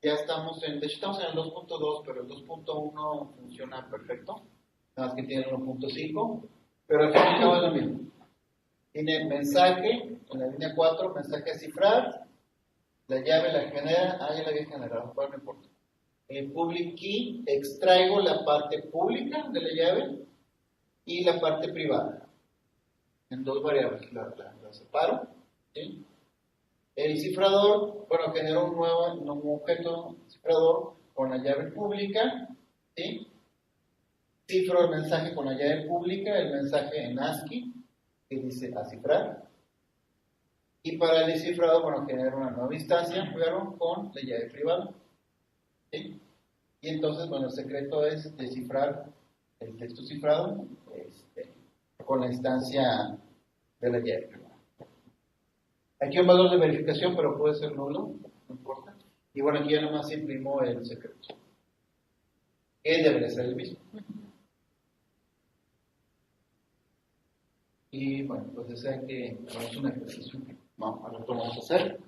Ya estamos de hecho estamos en el 2.2, pero el 2.1 funciona perfecto. Nada más que tiene el 1.5, pero al fin y al cabo es lo mismo. Tiene mensaje, en la línea 4, mensaje a cifrar, la llave la genera, ya la había generado, no importa. En public key extraigo la parte pública de la llave y la parte privada. En dos variables la separo. ¿Sí? El cifrador, bueno, genero un nuevo objeto cifrador con la llave pública. ¿Sí? Cifro el mensaje con la llave pública, el mensaje en ASCII, que dice a cifrar. Y para el descifrado, bueno, genero una nueva instancia, claro, con la llave privada. ¿Sí? Y entonces, bueno, el secreto es descifrar el texto cifrado con la instancia de la llave privada. Aquí hay un valor de verificación, pero puede ser nulo, no importa. Y bueno, aquí ya nomás imprimo el secreto. Que debería ser el mismo. Y bueno, pues desea que hagamos un ejercicio. Vamos a ver cómo vamos a hacer.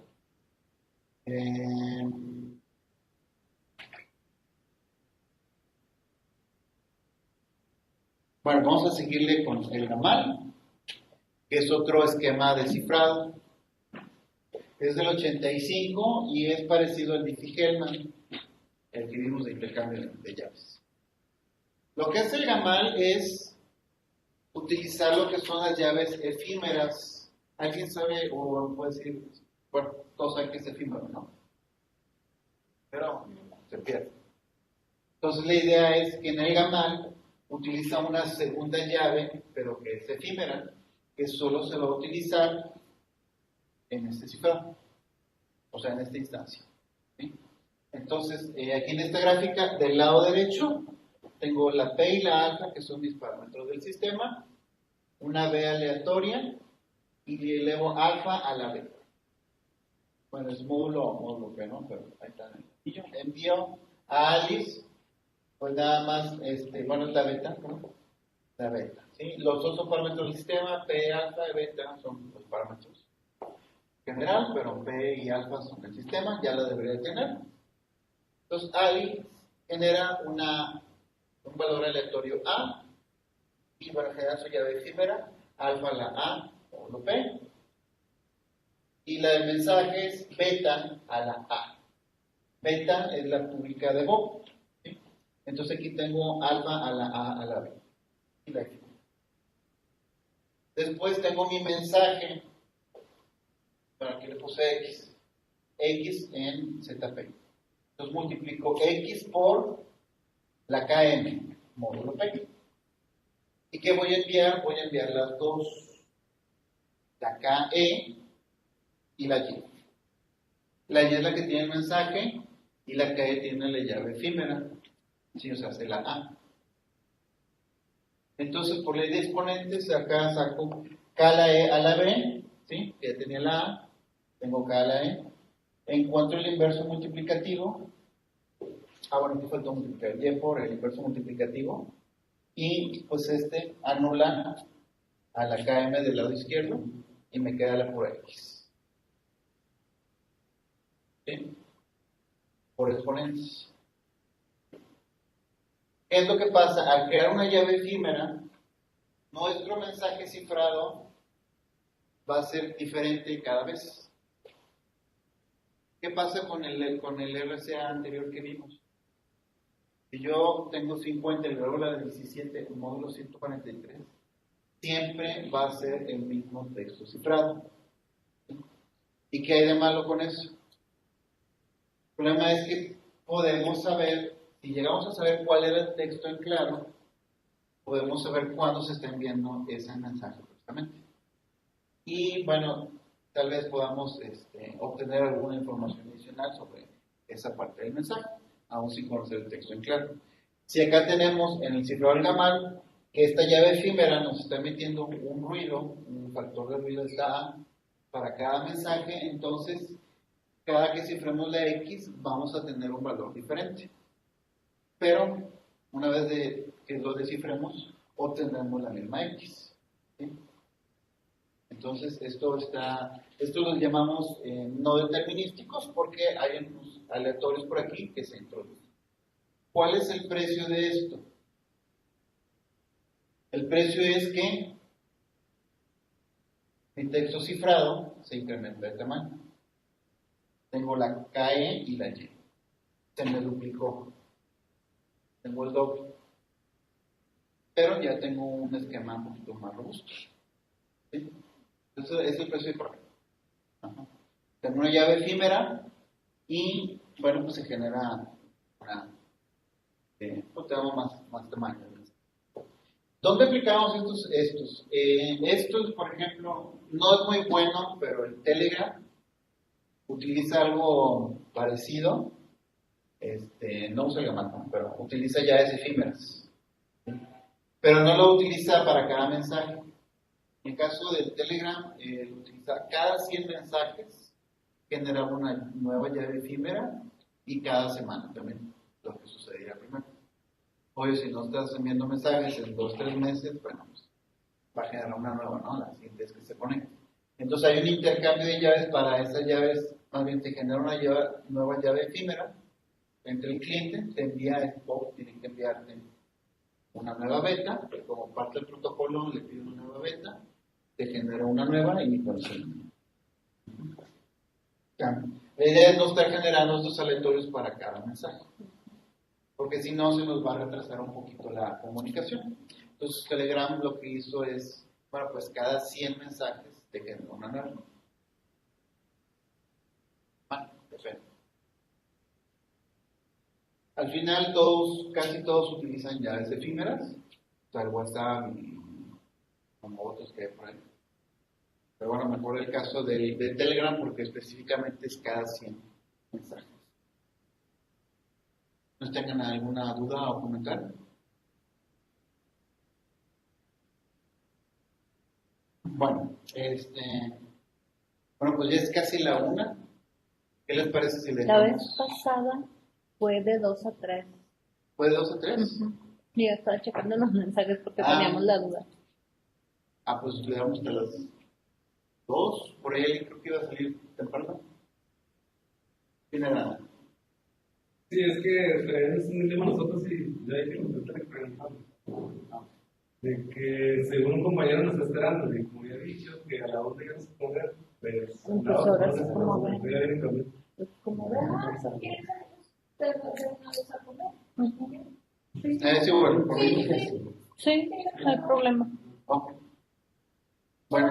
Bueno, vamos a seguirle con el ramal, que es otro esquema de cifrado. Es del 85 y es parecido al Diffie-Hellman, el que vimos de intercambio de llaves. Lo que hace el ramal es utilizar lo que son las llaves efímeras. ¿Alguien sabe o puede decir? Bueno, todos saben que es efímero, ¿no? Pero se pierde. Entonces la idea es que en el ramal utiliza una segunda llave, pero que es efímera, que solo se va a utilizar en este cifrado, o sea, en esta instancia. ¿Sí? Entonces, aquí en esta gráfica, del lado derecho, tengo la P y la alfa, que son mis parámetros del sistema, una B aleatoria, y le elevo alfa a la B. Bueno, es módulo B, ¿no? Pero ahí está. Envío a Alice, pues nada más, bueno, es la beta, ¿no? La beta, ¿sí? Los dos son parámetros del sistema, P, alfa y beta son los parámetros general, pero P y alfa son del sistema, ya la debería tener. Entonces, Alice genera un valor aleatorio A, y para generar su llave efímera, alfa la A o lo P, y la de mensajes beta a la A. Beta es la pública de Bob. ¿Sí? Entonces aquí tengo alfa a la A a la B. Y la efímera. Después tengo mi mensaje, bueno, aquí le puse X en ZP. Entonces multiplico X por la KM, módulo P. ¿Y qué voy a enviar? Voy a enviar las dos, la KE y la Y. La Y es la que tiene el mensaje y la KE tiene la llave efímera. Sí, o sea, hace la A. Entonces, por ley de exponentes, acá saco K a la E a la B, ¿sí? Que ya tenía la A, tengo K a la E. Encuentro el inverso multiplicativo. Bueno, aquí falta multiplicar Y por el inverso multiplicativo. Y pues anula a la KM del lado izquierdo y me queda la pura X. ¿Sí? Por exponentes. ¿Qué es lo que pasa? Al crear una llave efímera, nuestro mensaje cifrado va a ser diferente cada vez. ¿Qué pasa con el RCA anterior que vimos? Si yo tengo 50 y luego la de 17, módulo 143, siempre va a ser el mismo texto cifrado. ¿Y qué hay de malo con eso? El problema es que podemos saber, si llegamos a saber cuál era el texto en claro, podemos saber cuándo se está enviando ese mensaje correctamente. Y bueno, tal vez podamos obtener alguna información adicional sobre esa parte del mensaje, aún sin conocer el texto en claro. Si acá tenemos en el cifrado del gamal que esta llave efímera nos está emitiendo un ruido, un factor de ruido está A para cada mensaje, entonces cada que cifremos la X vamos a tener un valor diferente. Pero una vez que lo descifremos, obtendremos la misma X. ¿Sí? Entonces esto lo llamamos no determinísticos porque hay unos aleatorios por aquí que se introducen. ¿Cuál es el precio de esto? El precio es que mi texto cifrado se incrementa de tamaño. Tengo la KE y la Y. Se me duplicó. Tengo el doble. Pero ya tengo un esquema un poquito más robusto. ¿Sí? Entonces, es el precio de correo. Tengo una llave efímera y, bueno, pues se genera pues tenemos más tamaño. ¿Dónde aplicamos estos? Estos, por ejemplo, no es muy bueno, pero el Telegram utiliza algo parecido. No usa el Gamatón, pero utiliza llaves efímeras. ¿Sí? Pero no lo utiliza para cada mensaje. En el caso del Telegram, utiliza cada 100 mensajes, genera una nueva llave efímera y cada semana también, lo que sucedería primero. Oye, si no estás enviando mensajes en 2-3 meses, bueno, pues va a generar una nueva, ¿no? La siguiente es que se conecte. Entonces hay un intercambio de llaves para esas llaves, más bien te genera una nueva llave efímera entre el cliente, te envía el POP, tiene que enviarte una nueva beta, como parte del protocolo le pide una nueva beta, te genera una nueva y por eso. La idea es no estar generando estos aleatorios para cada mensaje, porque si no se nos va a retrasar un poquito la comunicación. Entonces Telegram lo que hizo es, bueno, pues cada 100 mensajes te genera una nueva. Perfecto. Al final casi todos utilizan llaves efímeras, o sea, el WhatsApp y como otros que hay por ahí. Pero bueno, mejor el caso de Telegram porque específicamente es cada 100 mensajes. ¿No tengan alguna duda o comentario? Bueno, pues ya es casi la 1. ¿Qué les parece si le La vez damos? pasada fue de 2 a 3. ¿Fue de 2 a 3? Y ya estaba checando los mensajes porque Ah. teníamos la duda. Pues le damos hasta las 2. Por ahí creo que iba a salir temprano. Tiene nada. Sí, es que es un tema nosotros y ya hay que intentar experimentarlo. De que según un compañero nos está esperando, y como ya he dicho, que a la hora de irnos a comer, pues En 2 horas, como ven. Como ven. Sí, bueno, por ahí. Sí, no hay problema. Ok. Bueno,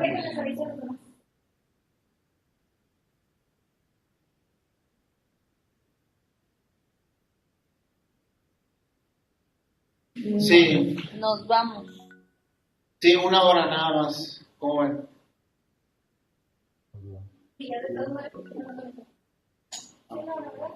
sí, Nos vamos. sí, 1 hora nada más. ¿Cómo ven? Y ya de todas maneras, ¿por qué no lo meto? Sí, no, ¿verdad?